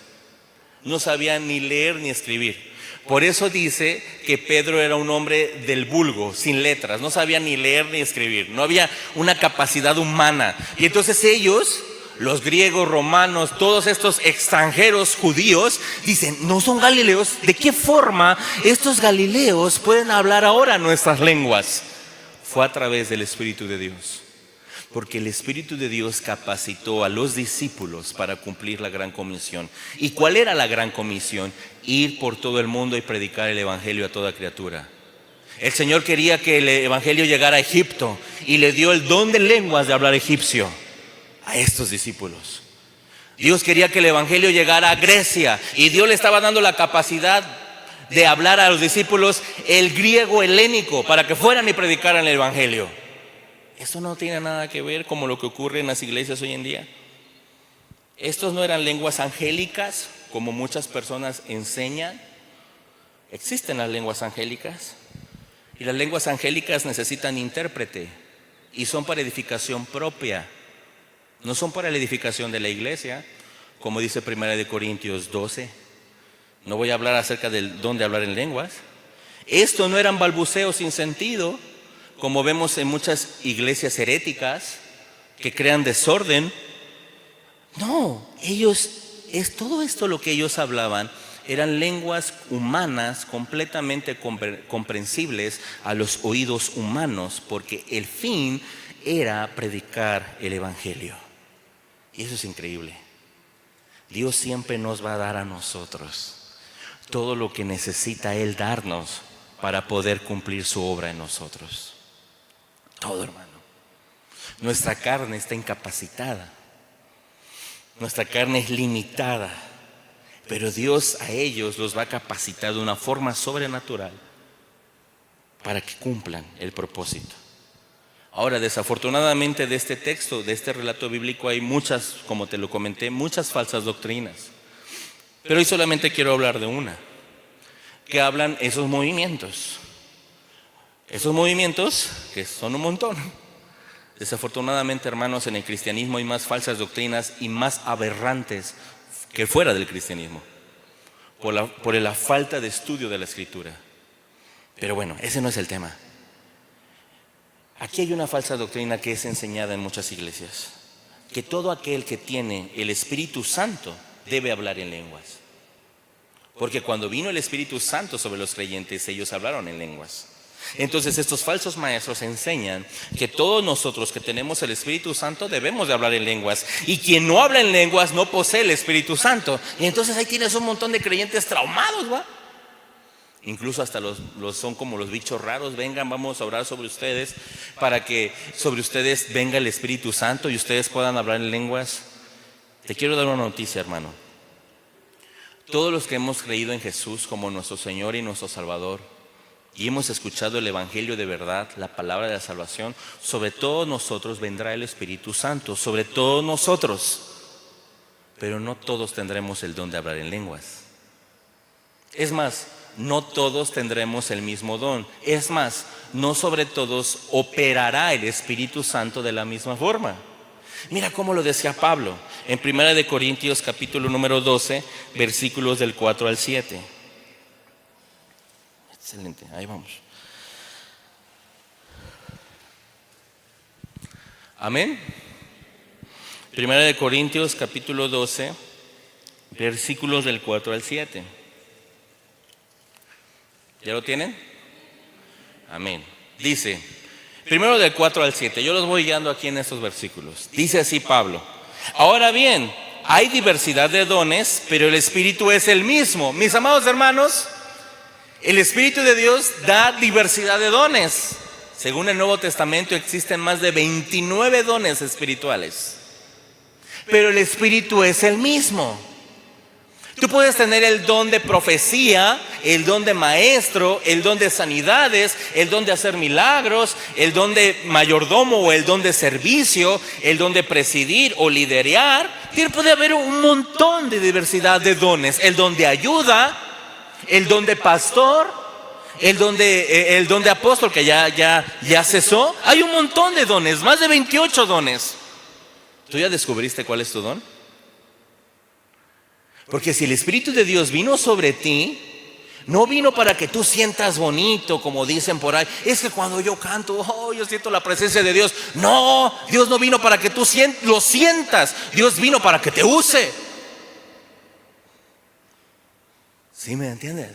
No sabía ni leer ni escribir. Por eso dice que Pedro era un hombre del vulgo, sin letras. No sabía ni leer ni escribir. No había una capacidad humana. Y entonces ellos, los griegos, romanos, todos estos extranjeros judíos, dicen, ¿no son galileos? ¿De qué forma estos galileos pueden hablar ahora nuestras lenguas? Fue a través del Espíritu de Dios. Porque el Espíritu de Dios capacitó a los discípulos para cumplir la gran comisión. ¿Y cuál era la gran comisión? Ir por todo el mundo y predicar el evangelio a toda criatura. El Señor quería que el evangelio llegara a Egipto y le dio el don de lenguas de hablar egipcio a estos discípulos. Dios quería que el evangelio llegara a Grecia y Dios le estaba dando la capacidad de hablar a los discípulos el griego helénico para que fueran y predicaran el evangelio. Esto no tiene nada que ver con lo que ocurre en las iglesias hoy en día. Estos no eran lenguas angélicas como muchas personas enseñan. Existen las lenguas angélicas y las lenguas angélicas necesitan intérprete y son para edificación propia. No son para la edificación de la iglesia, como dice 1 Corintios 12. No voy a hablar acerca del don de hablar en lenguas. Esto no eran balbuceos sin sentido, como vemos en muchas iglesias heréticas que crean desorden. No, todo esto lo que ellos hablaban eran lenguas humanas completamente comprensibles a los oídos humanos, porque el fin era predicar el evangelio. Y eso es increíble. Dios siempre nos va a dar a nosotros todo lo que necesita Él darnos para poder cumplir su obra en nosotros. Todo, hermano. Nuestra carne está incapacitada. Nuestra carne es limitada. Pero Dios a ellos los va a capacitar de una forma sobrenatural para que cumplan el propósito. Ahora, desafortunadamente de este texto, de este relato bíblico, hay muchas, como te lo comenté, muchas falsas doctrinas. Pero hoy solamente quiero hablar de una, que hablan esos movimientos. Esos movimientos, que son un montón. Desafortunadamente, hermanos, en el cristianismo hay más falsas doctrinas y más aberrantes que fuera del cristianismo, por la falta de estudio de la Escritura. Pero bueno, ese no es el tema. Aquí hay una falsa doctrina que es enseñada en muchas iglesias, que todo aquel que tiene el Espíritu Santo debe hablar en lenguas. Porque cuando vino el Espíritu Santo sobre los creyentes, ellos hablaron en lenguas. Entonces estos falsos maestros enseñan que todos nosotros que tenemos el Espíritu Santo debemos de hablar en lenguas, y quien no habla en lenguas no posee el Espíritu Santo. Y entonces ahí tienes un montón de creyentes traumados, ¿va? Incluso hasta los son como los bichos raros. Vengan, vamos a orar sobre ustedes para que sobre ustedes venga el Espíritu Santo y ustedes puedan hablar en lenguas. Te quiero dar una noticia, hermano. Todos los que hemos creído en Jesús como nuestro Señor y nuestro Salvador, y hemos escuchado el Evangelio de verdad, la palabra de la salvación, sobre todos nosotros vendrá el Espíritu Santo, sobre todos nosotros. Pero no todos tendremos el don de hablar en lenguas. Es más, no todos tendremos el mismo don. Es más, no sobre todos operará el Espíritu Santo de la misma forma. Mira cómo lo decía Pablo en 1 Corintios capítulo número 12, versículos del 4 al 7. Excelente, ahí vamos. Amén. 1 Corintios capítulo 12, versículos del 4 al 7. ¿Ya lo tienen? Amén. Dice, primero del 4 al 7, yo los voy guiando aquí en estos versículos. Dice así Pablo: ahora bien, hay diversidad de dones, pero el Espíritu es el mismo. Mis amados hermanos, el Espíritu de Dios da diversidad de dones. Según el Nuevo Testamento existen más de 29 dones espirituales, pero el Espíritu es el mismo. Tú puedes tener el don de profecía, el don de maestro, el don de sanidades, el don de hacer milagros, el don de mayordomo o el don de servicio, el don de presidir o liderear. Puede haber un montón de diversidad de dones. El don de ayuda, el don de pastor, el don de apóstol que ya cesó. Hay un montón de dones, más de 28 dones. ¿Tú ya descubriste cuál es tu don? Porque si el Espíritu de Dios vino sobre ti, no vino para que tú sientas bonito, como dicen por ahí. Es que cuando yo canto, yo siento la presencia de Dios. No, Dios no vino para que tú lo sientas. Dios vino para que te use. ¿Sí me entiendes?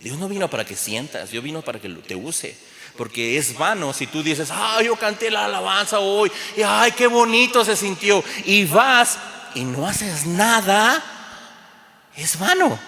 Dios no vino para que sientas, Dios vino para que te use. Porque es vano si tú dices, yo canté la alabanza hoy, y ay, qué bonito se sintió, y vas y no haces nada. Es vano.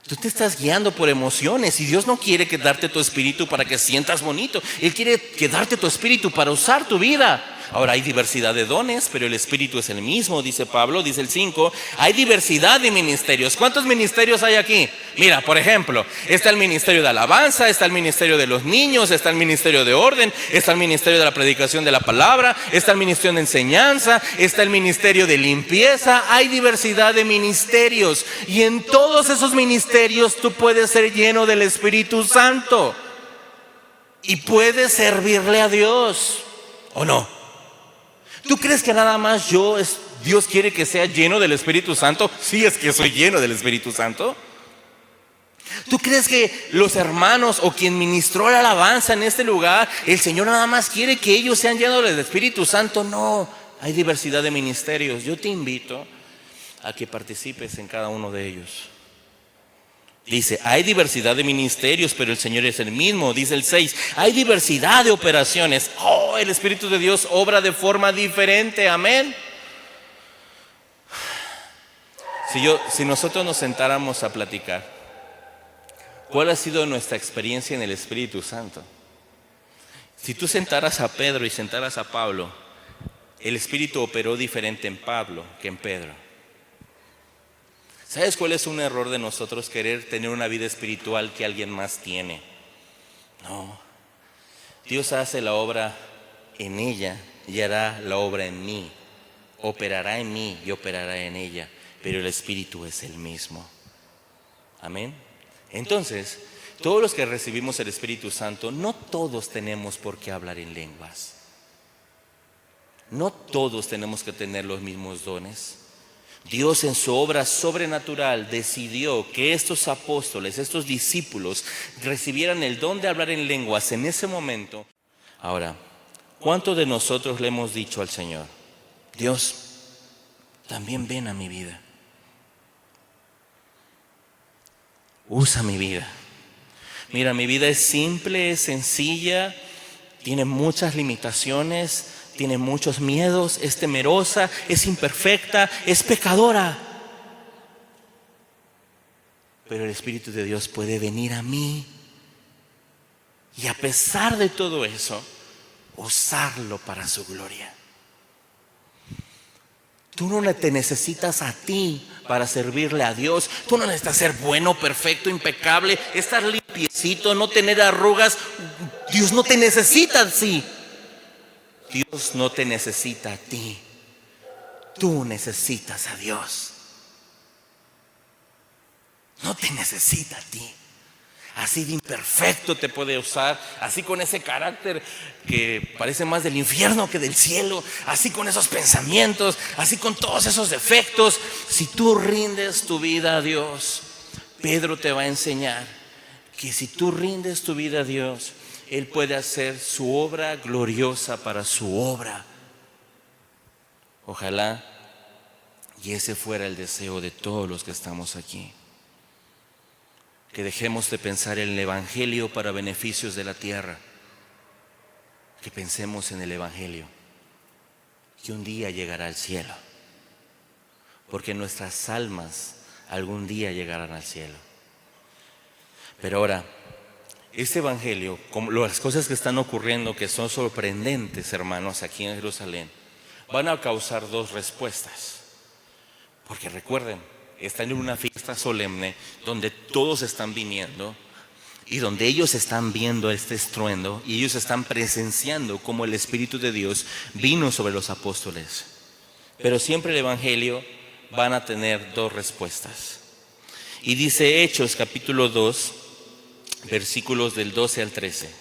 Tú te estás guiando por emociones, y Dios no quiere darte tu espíritu para que sientas bonito. Él quiere darte tu espíritu para usar tu vida. Ahora, hay diversidad de dones, pero el Espíritu es el mismo, dice Pablo, dice el 5. Hay diversidad de ministerios. ¿Cuántos ministerios hay aquí? Mira, por ejemplo, está el ministerio de alabanza, está el ministerio de los niños, está el ministerio de orden, está el ministerio de la predicación de la palabra, está el ministerio de enseñanza, está el ministerio de limpieza. Hay diversidad de ministerios, y en todos esos ministerios tú puedes ser lleno del Espíritu Santo y puedes servirle a Dios, ¿o no? ¿Tú crees que nada más yo Dios quiere que sea lleno del Espíritu Santo. Sí, es que soy lleno del Espíritu Santo. ¿Tú crees que los hermanos o quien ministró la alabanza en este lugar, el Señor nada más quiere que ellos sean llenos del Espíritu Santo? No, hay diversidad de ministerios. Yo te invito a que participes en cada uno de ellos. Dice, hay diversidad de ministerios, pero el Señor es el mismo. Dice el 6, hay diversidad de operaciones. Oh, el Espíritu de Dios obra de forma diferente. Amén. Si nosotros nos sentáramos a platicar, ¿cuál ha sido nuestra experiencia en el Espíritu Santo? Si tú sentaras a Pedro y sentaras a Pablo, el Espíritu operó diferente en Pablo que en Pedro. ¿Sabes cuál es un error de nosotros? Querer tener una vida espiritual que alguien más tiene. No. Dios hace la obra en ella y hará la obra en mí. Operará en mí y operará en ella. Pero el Espíritu es el mismo. Amén. Entonces, todos los que recibimos el Espíritu Santo, no todos tenemos por qué hablar en lenguas. No todos tenemos que tener los mismos dones. Dios en su obra sobrenatural decidió que estos apóstoles, estos discípulos, recibieran el don de hablar en lenguas en ese momento. Ahora, ¿cuántos de nosotros le hemos dicho al Señor, Dios, también ven a mi vida? Usa mi vida. Mira, mi vida es simple, es sencilla, tiene muchas limitaciones, tiene muchos miedos, es temerosa, es imperfecta, es pecadora. Pero el Espíritu de Dios puede venir a mí y a pesar de todo eso, usarlo para su gloria. Tú no te necesitas a ti para servirle a Dios. Tú no necesitas ser bueno, perfecto, impecable, estar limpiecito, no tener arrugas. Dios no te necesita así. Dios no te necesita a ti. Tú necesitas a Dios. No te necesita a ti. Así de imperfecto te puede usar, así con ese carácter que parece más del infierno que del cielo, así con esos pensamientos, así con todos esos defectos. Si tú rindes tu vida a Dios, Pedro te va a enseñar que si tú rindes tu vida a Dios, Él puede hacer su obra gloriosa para su obra. Ojalá y ese fuera el deseo de todos los que estamos aquí. Que dejemos de pensar en el Evangelio para beneficios de la tierra. Que pensemos en el Evangelio, que un día llegará al cielo. Porque nuestras almas algún día llegarán al cielo. Pero ahora, este Evangelio, como las cosas que están ocurriendo, que son sorprendentes, hermanos, aquí en Jerusalén, van a causar dos respuestas. Porque recuerden, están en una fiesta solemne donde todos están viniendo y donde ellos están viendo este estruendo y ellos están presenciando cómo el Espíritu de Dios vino sobre los apóstoles. Pero siempre el Evangelio van a tener dos respuestas. Y dice Hechos capítulo 2, versículos del 12 al 13.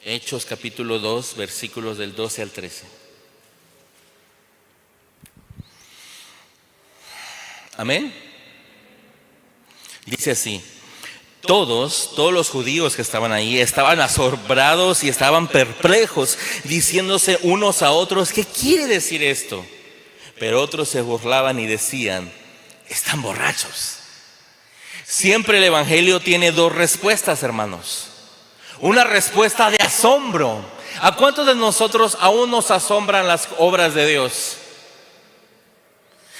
Hechos capítulo 2, versículos del 12 al 13. Amén. Dice así: todos los judíos que estaban ahí estaban asombrados y estaban perplejos, diciéndose unos a otros, ¿qué quiere decir esto? Pero otros se burlaban y decían, están borrachos. Siempre el Evangelio tiene dos respuestas, hermanos. Una respuesta de asombro. ¿A cuántos de nosotros aún nos asombran las obras de Dios?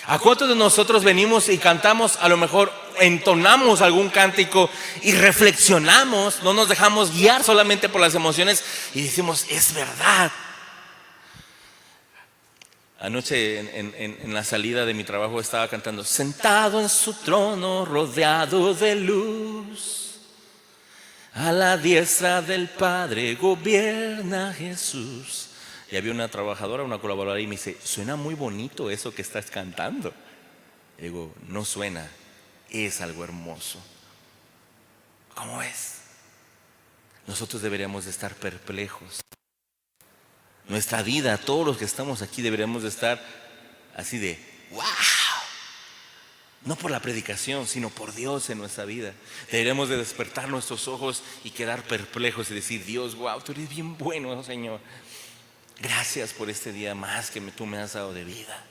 ¿A cuántos de nosotros venimos y cantamos, a lo mejor entonamos algún cántico y reflexionamos, no nos dejamos guiar solamente por las emociones y decimos, es verdad? Anoche en la salida de mi trabajo estaba cantando, sentado en su trono rodeado de luz, a la diestra del Padre gobierna Jesús. Y había una trabajadora, una colaboradora y me dice, suena muy bonito eso que estás cantando. Y digo, no suena, es algo hermoso. ¿Cómo es? Nosotros deberíamos de estar perplejos Nuestra vida, todos los que estamos aquí deberíamos de estar así de ¡wow! No por la predicación, sino por Dios en nuestra vida. Deberíamos de despertar nuestros ojos y quedar perplejos y decir: Dios, wow, tú eres bien bueno, Señor. Gracias por este día más que tú me has dado de vida.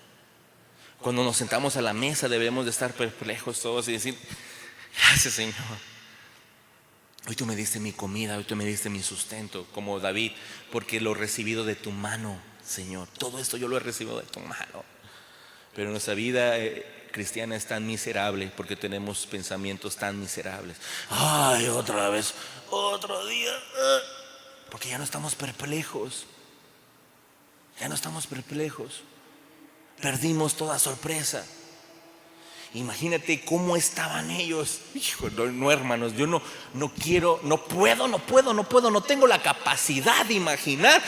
Cuando nos sentamos a la mesa debemos de estar perplejos todos y decir: gracias, Señor. Hoy tú me diste mi comida, hoy tú me diste mi sustento, como David, porque lo he recibido de tu mano, Señor. Todo esto yo lo he recibido de tu mano. Pero nuestra vida cristiana es tan miserable porque tenemos pensamientos tan miserables. Ay, otra vez, otro día. Porque ya no estamos perplejos. Ya no estamos perplejos. Perdimos toda sorpresa. Imagínate cómo estaban ellos. Hijo, no, hermanos, yo no quiero, no puedo, no tengo la capacidad de imaginar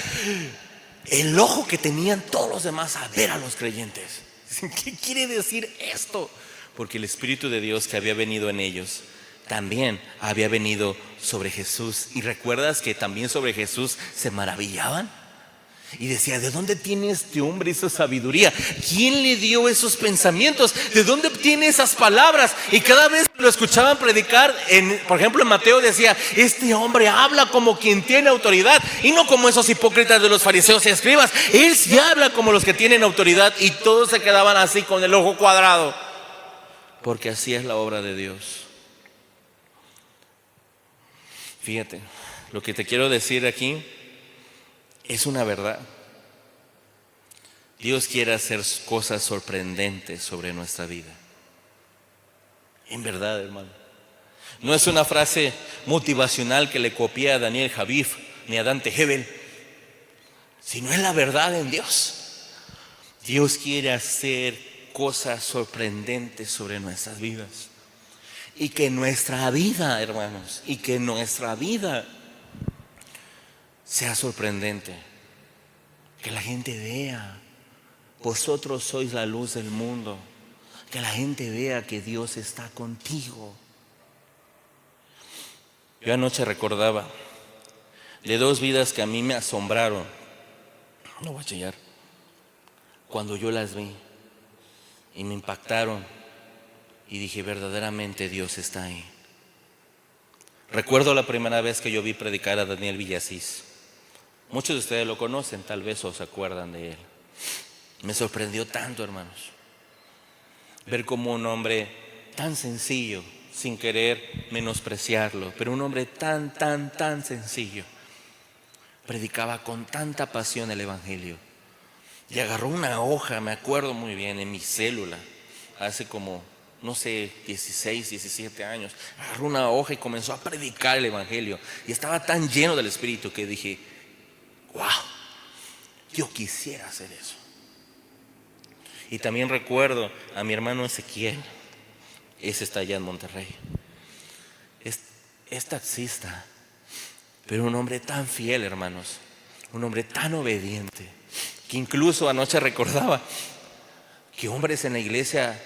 el ojo que tenían todos los demás a ver a los creyentes. ¿Qué quiere decir esto? Porque el Espíritu de Dios que había venido en ellos también había venido sobre Jesús. ¿Y recuerdas que también sobre Jesús se maravillaban? Y decía: ¿de dónde tiene este hombre esa sabiduría? ¿Quién le dio esos pensamientos? ¿De dónde obtiene esas palabras? Y cada vez que lo escuchaban predicar, por ejemplo en Mateo decía: este hombre habla como quien tiene autoridad y no como esos hipócritas de los fariseos y escribas. Él sí habla como los que tienen autoridad. Y todos se quedaban así con el ojo cuadrado, porque así es la obra de Dios. Fíjate, lo que te quiero decir aquí es una verdad. Dios quiere hacer cosas sorprendentes sobre nuestra vida. En verdad, hermano. No es una frase motivacional que le copié a Daniel Javif ni a Dante Hebel, sino es la verdad en Dios. Dios quiere hacer cosas sorprendentes sobre nuestras vidas. Y que nuestra vida, hermanos, y que nuestra vida sea sorprendente. Que la gente vea: vosotros sois la luz del mundo. Que la gente vea que Dios está contigo. Yo anoche recordaba de dos vidas que a mí me asombraron. No voy a chillar. Cuando yo las vi y me impactaron y dije: verdaderamente Dios está ahí. Recuerdo la primera vez que yo vi predicar a Daniel Villasís. Muchos de ustedes lo conocen, tal vez, o se acuerdan de él. Me sorprendió tanto, hermanos, ver cómo un hombre tan sencillo, sin querer menospreciarlo, pero un hombre tan sencillo, predicaba con tanta pasión el evangelio. Y agarró una hoja, me acuerdo muy bien, en mi célula, hace como, no sé, 16, 17 años. Agarró una hoja y comenzó a predicar el evangelio. Y estaba tan lleno del Espíritu que dije: wow, yo quisiera hacer eso. Y también recuerdo a mi hermano Ezequiel. Ese está allá en Monterrey. Es taxista, pero un hombre tan fiel, hermanos. Un hombre tan obediente, que incluso anoche recordaba que hombres en la iglesia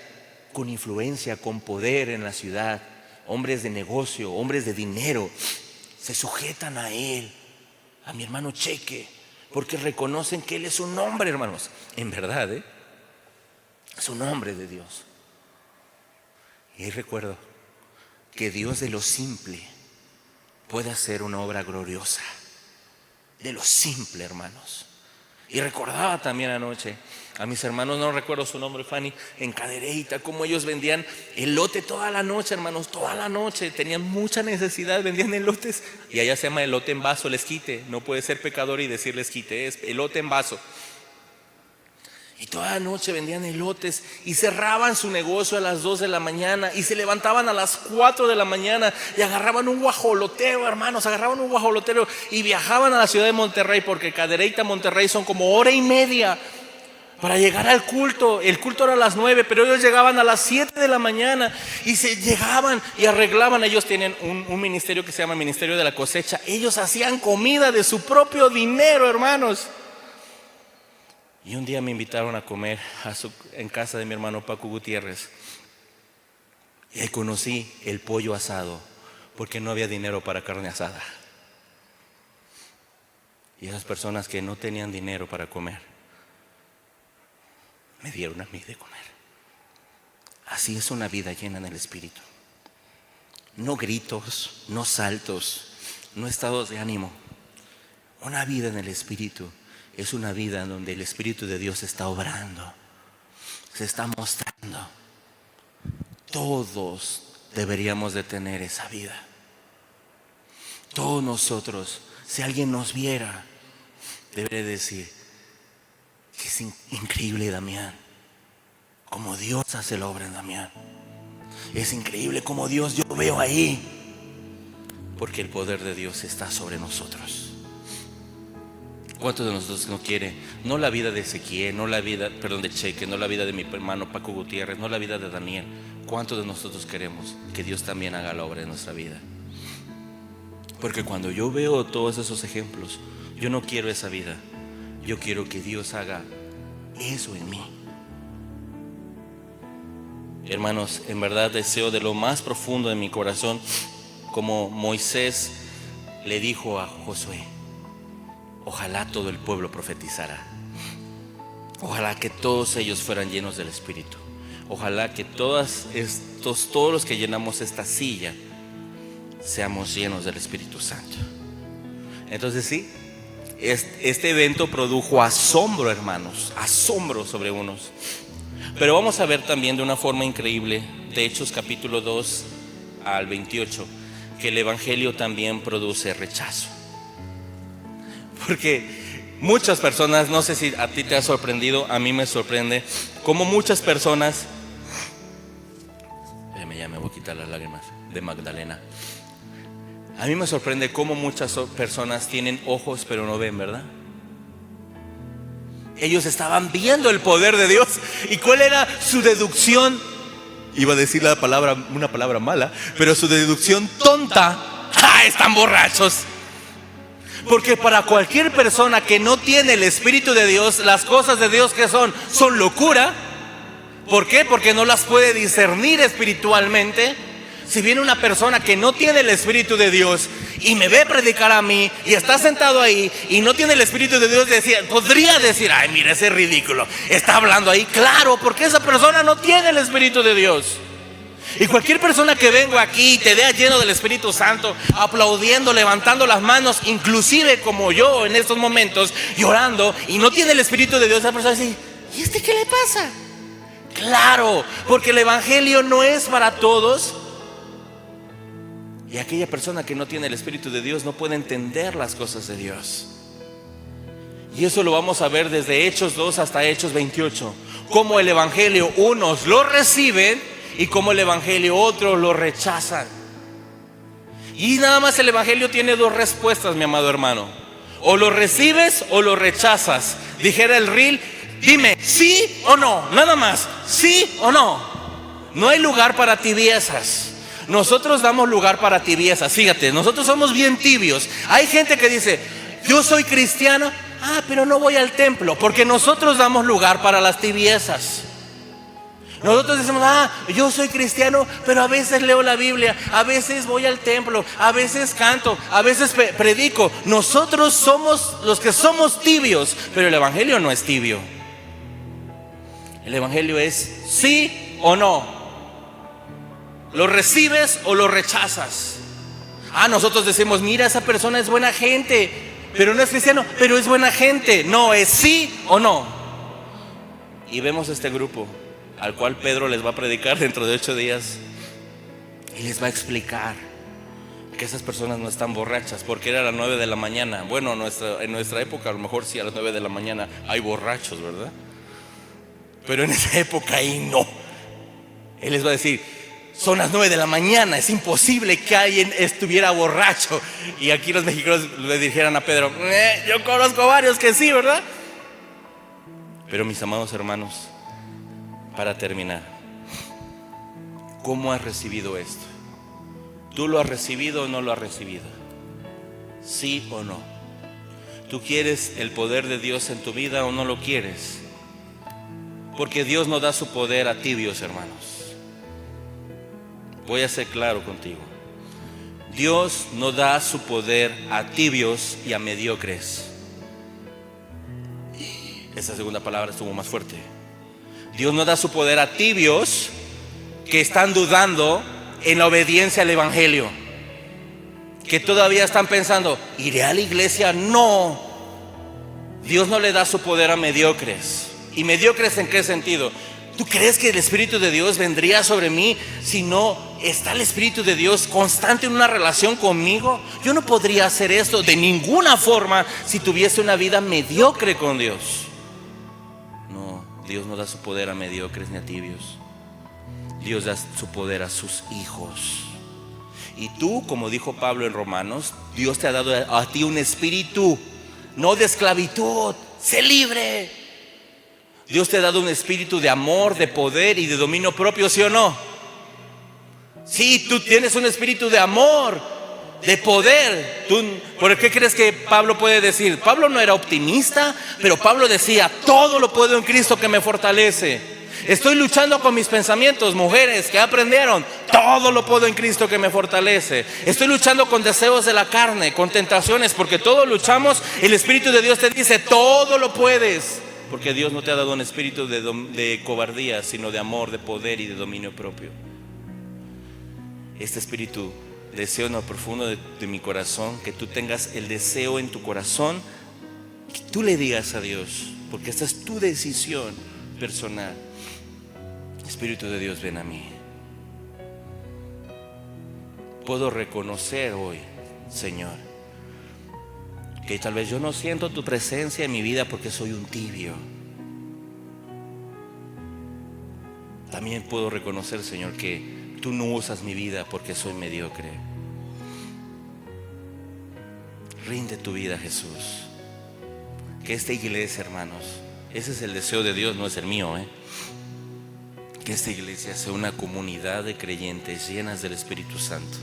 con influencia, con poder en la ciudad, hombres de negocio, hombres de dinero, se sujetan a él, a mi hermano Cheque, porque reconocen que él es un hombre, hermanos. En verdad, es un hombre de Dios. Y ahí recuerdo que Dios de lo simple puede hacer una obra gloriosa. De lo simple, hermanos. Y recordaba también anoche a mis hermanos, no recuerdo su nombre, Fanny, en Cadereyta, como ellos vendían elote toda la noche, hermanos, toda la noche. Tenían mucha necesidad, vendían elotes. Y allá se llama elote en vaso, les quite. No puede ser pecador y decir les quite, es elote en vaso. Y toda la noche vendían elotes y cerraban su negocio a las 2 de la mañana y se levantaban a las 4 de la mañana y agarraban un guajolotero, hermanos, agarraban un guajolotero y viajaban a la ciudad de Monterrey, porque Cadereyta a Monterrey son como hora y media para llegar al culto. El culto era a las 9, pero ellos llegaban a las 7 de la mañana y se llegaban y arreglaban. Ellos tienen un ministerio que se llama Ministerio de la Cosecha. Ellos hacían comida de su propio dinero, hermanos. Y un día me invitaron a comer en casa de mi hermano Paco Gutiérrez. Y ahí conocí el pollo asado, porque no había dinero para carne asada. Y esas personas que no tenían dinero para comer, me dieron a mí de comer. Así es una vida llena en el Espíritu. No gritos, no saltos, no estados de ánimo. Una vida en el Espíritu es una vida en donde el Espíritu de Dios está obrando, se está mostrando. Todos deberíamos de tener esa vida. Todos nosotros, si alguien nos viera, debería decir que es increíble Damián, como Dios hace la obra en Damián. Es increíble como Dios, yo veo ahí, porque el poder de Dios está sobre nosotros. ¿Cuántos de nosotros no quiere? No la vida de Ezequiel, no la vida, de Cheque, no la vida de mi hermano Paco Gutiérrez, no la vida de Daniel. ¿Cuántos de nosotros queremos que Dios también haga la obra en nuestra vida? Porque cuando yo veo todos esos ejemplos, yo no quiero esa vida. Yo quiero que Dios haga eso en mí. Hermanos, en verdad deseo de lo más profundo de mi corazón, como Moisés le dijo a Josué, ojalá todo el pueblo profetizara. Ojalá que todos ellos fueran llenos del Espíritu. Ojalá que todos los que llenamos esta silla seamos llenos del Espíritu Santo. Entonces sí, este evento produjo asombro, hermanos, asombro sobre unos. Pero vamos a ver también de una forma increíble, de Hechos capítulo 2 al 28, que el Evangelio también produce rechazo. Porque muchas personas, no sé si a ti te ha sorprendido, a mí me sorprende, como muchas personas, ya me voy a quitar las lágrimas de Magdalena. A mí me sorprende cómo muchas personas tienen ojos pero no ven, ¿verdad? Ellos estaban viendo el poder de Dios. ¿Y cuál era su deducción? Iba a decir una palabra mala, pero su deducción tonta. ¡Ah, están borrachos! Porque para cualquier persona que no tiene el Espíritu de Dios, las cosas de Dios que son locura. ¿Por qué? Porque no las puede discernir espiritualmente. Si viene una persona que no tiene el Espíritu de Dios y me ve predicar a mí y está sentado ahí y no tiene el Espíritu de Dios, podría decir, ay, mira ese ridículo, está hablando ahí. Claro, porque esa persona no tiene el Espíritu de Dios. Y cualquier persona que venga aquí y te vea lleno del Espíritu Santo, aplaudiendo, levantando las manos, inclusive como yo en estos momentos, llorando, y no tiene el Espíritu de Dios, esa persona dice, ¿y este qué le pasa? Claro, porque el Evangelio no es para todos. Y aquella persona que no tiene el Espíritu de Dios no puede entender las cosas de Dios. Y eso lo vamos a ver desde Hechos 2 hasta Hechos 28. Cómo el Evangelio unos lo reciben y cómo el Evangelio otros lo rechazan. Y nada más el Evangelio tiene dos respuestas, mi amado hermano. O lo recibes o lo rechazas. Dijera el reel, dime sí o no, nada más, sí o no. No hay lugar para tibiezas. Nosotros damos lugar para tibiezas. Fíjate, nosotros somos bien tibios. Hay gente que dice, yo soy cristiano, pero no voy al templo. Porque nosotros damos lugar para las tibiezas. Nosotros decimos, yo soy cristiano, pero a veces leo la Biblia, a veces voy al templo, a veces canto, a veces predico. Nosotros somos los que somos tibios, pero el Evangelio no es tibio. El Evangelio es sí o no. ¿Lo recibes o lo rechazas? Nosotros decimos, mira, esa persona es buena gente, pero no es cristiano, pero es buena gente. No, es sí o no. Y vemos este grupo al cual Pedro les va a predicar dentro de 8 días y les va a explicar que esas personas no están borrachas, porque era a las 9 de la mañana. Bueno, en nuestra época a lo mejor sí, a las 9 de la mañana hay borrachos, ¿verdad? Pero en esa época ahí no. Él les va a decir, son las 9 de la mañana, es imposible que alguien estuviera borracho. Y aquí los mexicanos le dijeran a Pedro, yo conozco varios que sí, ¿verdad? Pero mis amados hermanos, para terminar, ¿cómo has recibido esto? ¿Tú lo has recibido o no lo has recibido? ¿Sí o no? ¿Tú quieres el poder de Dios en tu vida o no lo quieres? Porque Dios no da su poder a tibios, hermanos. Voy a ser claro contigo. Dios no da su poder a tibios y a mediocres. Esa segunda palabra estuvo más fuerte. Dios no da su poder a tibios que están dudando en la obediencia al evangelio, que todavía están pensando, ¿iré a la iglesia? No. Dios no le da su poder a mediocres. ¿Y mediocres en qué sentido? ¿Tú crees que el Espíritu de Dios vendría sobre mí si no está el Espíritu de Dios constante en una relación conmigo? Yo no podría hacer esto de ninguna forma si tuviese una vida mediocre con Dios. No, Dios no da su poder a mediocres ni a tibios. Dios da su poder a sus hijos. Y tú, como dijo Pablo en Romanos, Dios te ha dado a ti un espíritu, no de esclavitud. Sé libre. Dios te ha dado un espíritu de amor, de poder y de dominio propio, ¿sí o no? Sí, tú tienes un espíritu de amor, de poder. ¿Por qué crees que Pablo puede decir? Pablo no era optimista, pero Pablo decía, todo lo puedo en Cristo que me fortalece. Estoy luchando con mis pensamientos, mujeres que aprendieron, todo lo puedo en Cristo que me fortalece. Estoy luchando con deseos de la carne, con tentaciones, porque todos luchamos. El Espíritu de Dios te dice, todo lo puedes. Porque Dios no te ha dado un espíritu de cobardía, sino de amor, de poder y de dominio propio. Este espíritu, deseo en lo profundo de mi corazón, que tú tengas el deseo en tu corazón, que tú le digas a Dios, porque esta es tu decisión personal. Espíritu de Dios, ven a mí. Puedo reconocer hoy, Señor, que tal vez yo no siento tu presencia en mi vida porque soy un tibio. También puedo reconocer, Señor, que tú no usas mi vida porque soy mediocre. Rinde tu vida a Jesús. Que esta iglesia, hermanos, ese es el deseo de Dios, no es el mío, que esta iglesia sea una comunidad de creyentes llenas del Espíritu Santo.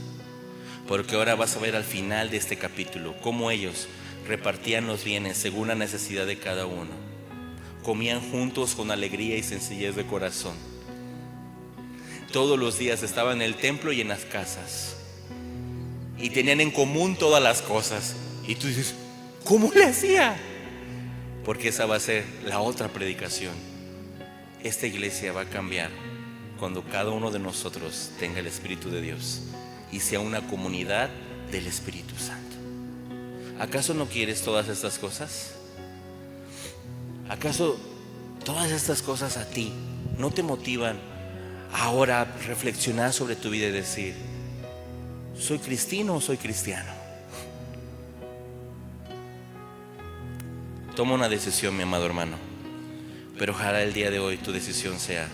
Porque ahora vas a ver al final de este capítulo cómo ellos repartían los bienes según la necesidad de cada uno. Comían juntos con alegría y sencillez de corazón. Todos los días estaban en el templo y en las casas. Y tenían en común todas las cosas. Y tú dices, ¿cómo le hacía? Porque esa va a ser la otra predicación. Esta iglesia va a cambiar cuando cada uno de nosotros tenga el Espíritu de Dios y sea una comunidad del Espíritu Santo. ¿Acaso no quieres todas estas cosas? ¿Acaso todas estas cosas a ti no te motivan ahora a reflexionar sobre tu vida y decir, ¿soy cristiano o soy cristiano? Toma una decisión, mi amado hermano, pero ojalá el día de hoy tu decisión sea,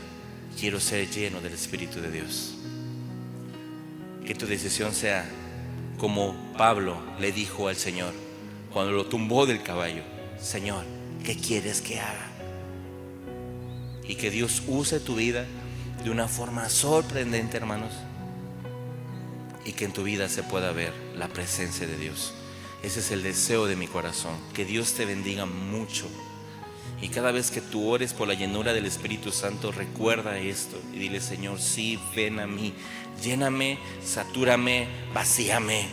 quiero ser lleno del Espíritu de Dios. Que tu decisión sea como Pablo le dijo al Señor cuando lo tumbó del caballo, Señor, ¿qué quieres que haga? Y que Dios use tu vida de una forma sorprendente, hermanos, y que en tu vida se pueda ver la presencia de Dios. Ese es el deseo de mi corazón, que Dios te bendiga mucho. Y cada vez que tú ores por la llenura del Espíritu Santo, recuerda esto y dile, Señor, sí, ven a mí, lléname, satúrame, vacíame.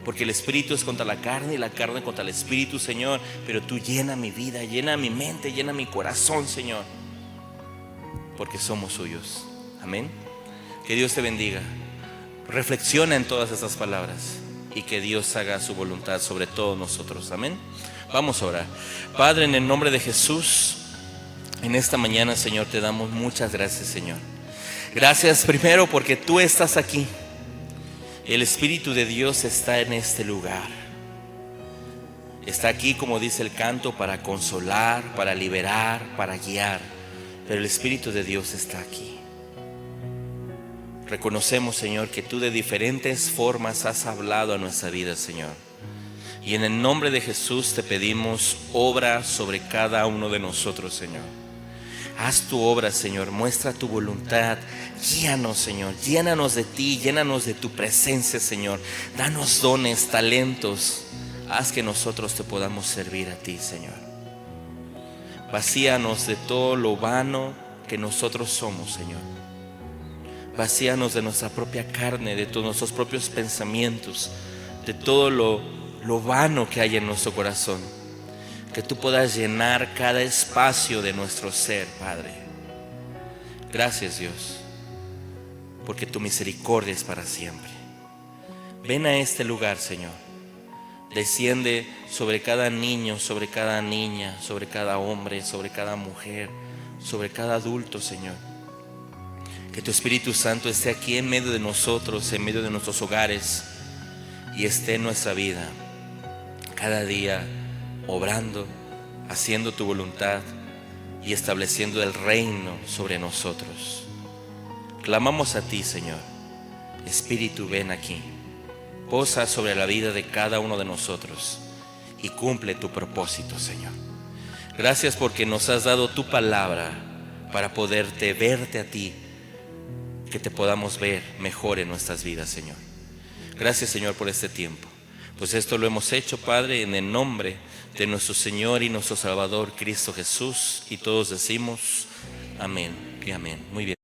Porque el Espíritu es contra la carne y la carne contra el Espíritu, Señor. Pero tú llena mi vida, llena mi mente, llena mi corazón, Señor. Porque somos suyos. Amén. Que Dios te bendiga. Reflexiona en todas estas palabras y que Dios haga su voluntad sobre todos nosotros. Amén. Vamos a orar. Padre, en el nombre de Jesús, en esta mañana, Señor, te damos muchas gracias, Señor. Gracias primero porque tú estás aquí. El Espíritu de Dios está en este lugar. Está aquí, como dice el canto, para consolar, para liberar, para guiar. Pero el Espíritu de Dios está aquí. Reconocemos, Señor, que tú de diferentes formas has hablado a nuestra vida, Señor. Y en el nombre de Jesús te pedimos, obra sobre cada uno de nosotros, Señor. Haz tu obra, Señor, muestra tu voluntad. Guíanos, Señor, llénanos de ti, llénanos de tu presencia, Señor. Danos dones, talentos. Haz que nosotros te podamos servir a ti, Señor. Vacíanos de todo lo vano que nosotros somos, Señor. Vacíanos de nuestra propia carne, de todos nuestros propios pensamientos, de todo lo vano que hay en nuestro corazón. Que tú puedas llenar cada espacio de nuestro ser, Padre. Gracias, Dios, porque tu misericordia es para siempre. Ven a este lugar, Señor. Desciende sobre cada niño, sobre cada niña, sobre cada hombre, sobre cada mujer, sobre cada adulto, Señor. Que tu Espíritu Santo esté aquí en medio de nosotros, en medio de nuestros hogares, y esté en nuestra vida cada día, obrando, haciendo tu voluntad y estableciendo el reino sobre nosotros. Clamamos a ti, Señor. Espíritu, ven aquí. Posa sobre la vida de cada uno de nosotros y cumple tu propósito, Señor. Gracias porque nos has dado tu palabra para poderte verte a ti, que te podamos ver mejor en nuestras vidas, Señor. Gracias, Señor, por este tiempo. Pues esto lo hemos hecho, Padre, en el nombre de nuestro Señor y nuestro Salvador Cristo Jesús. Y todos decimos amén y amén. Muy bien.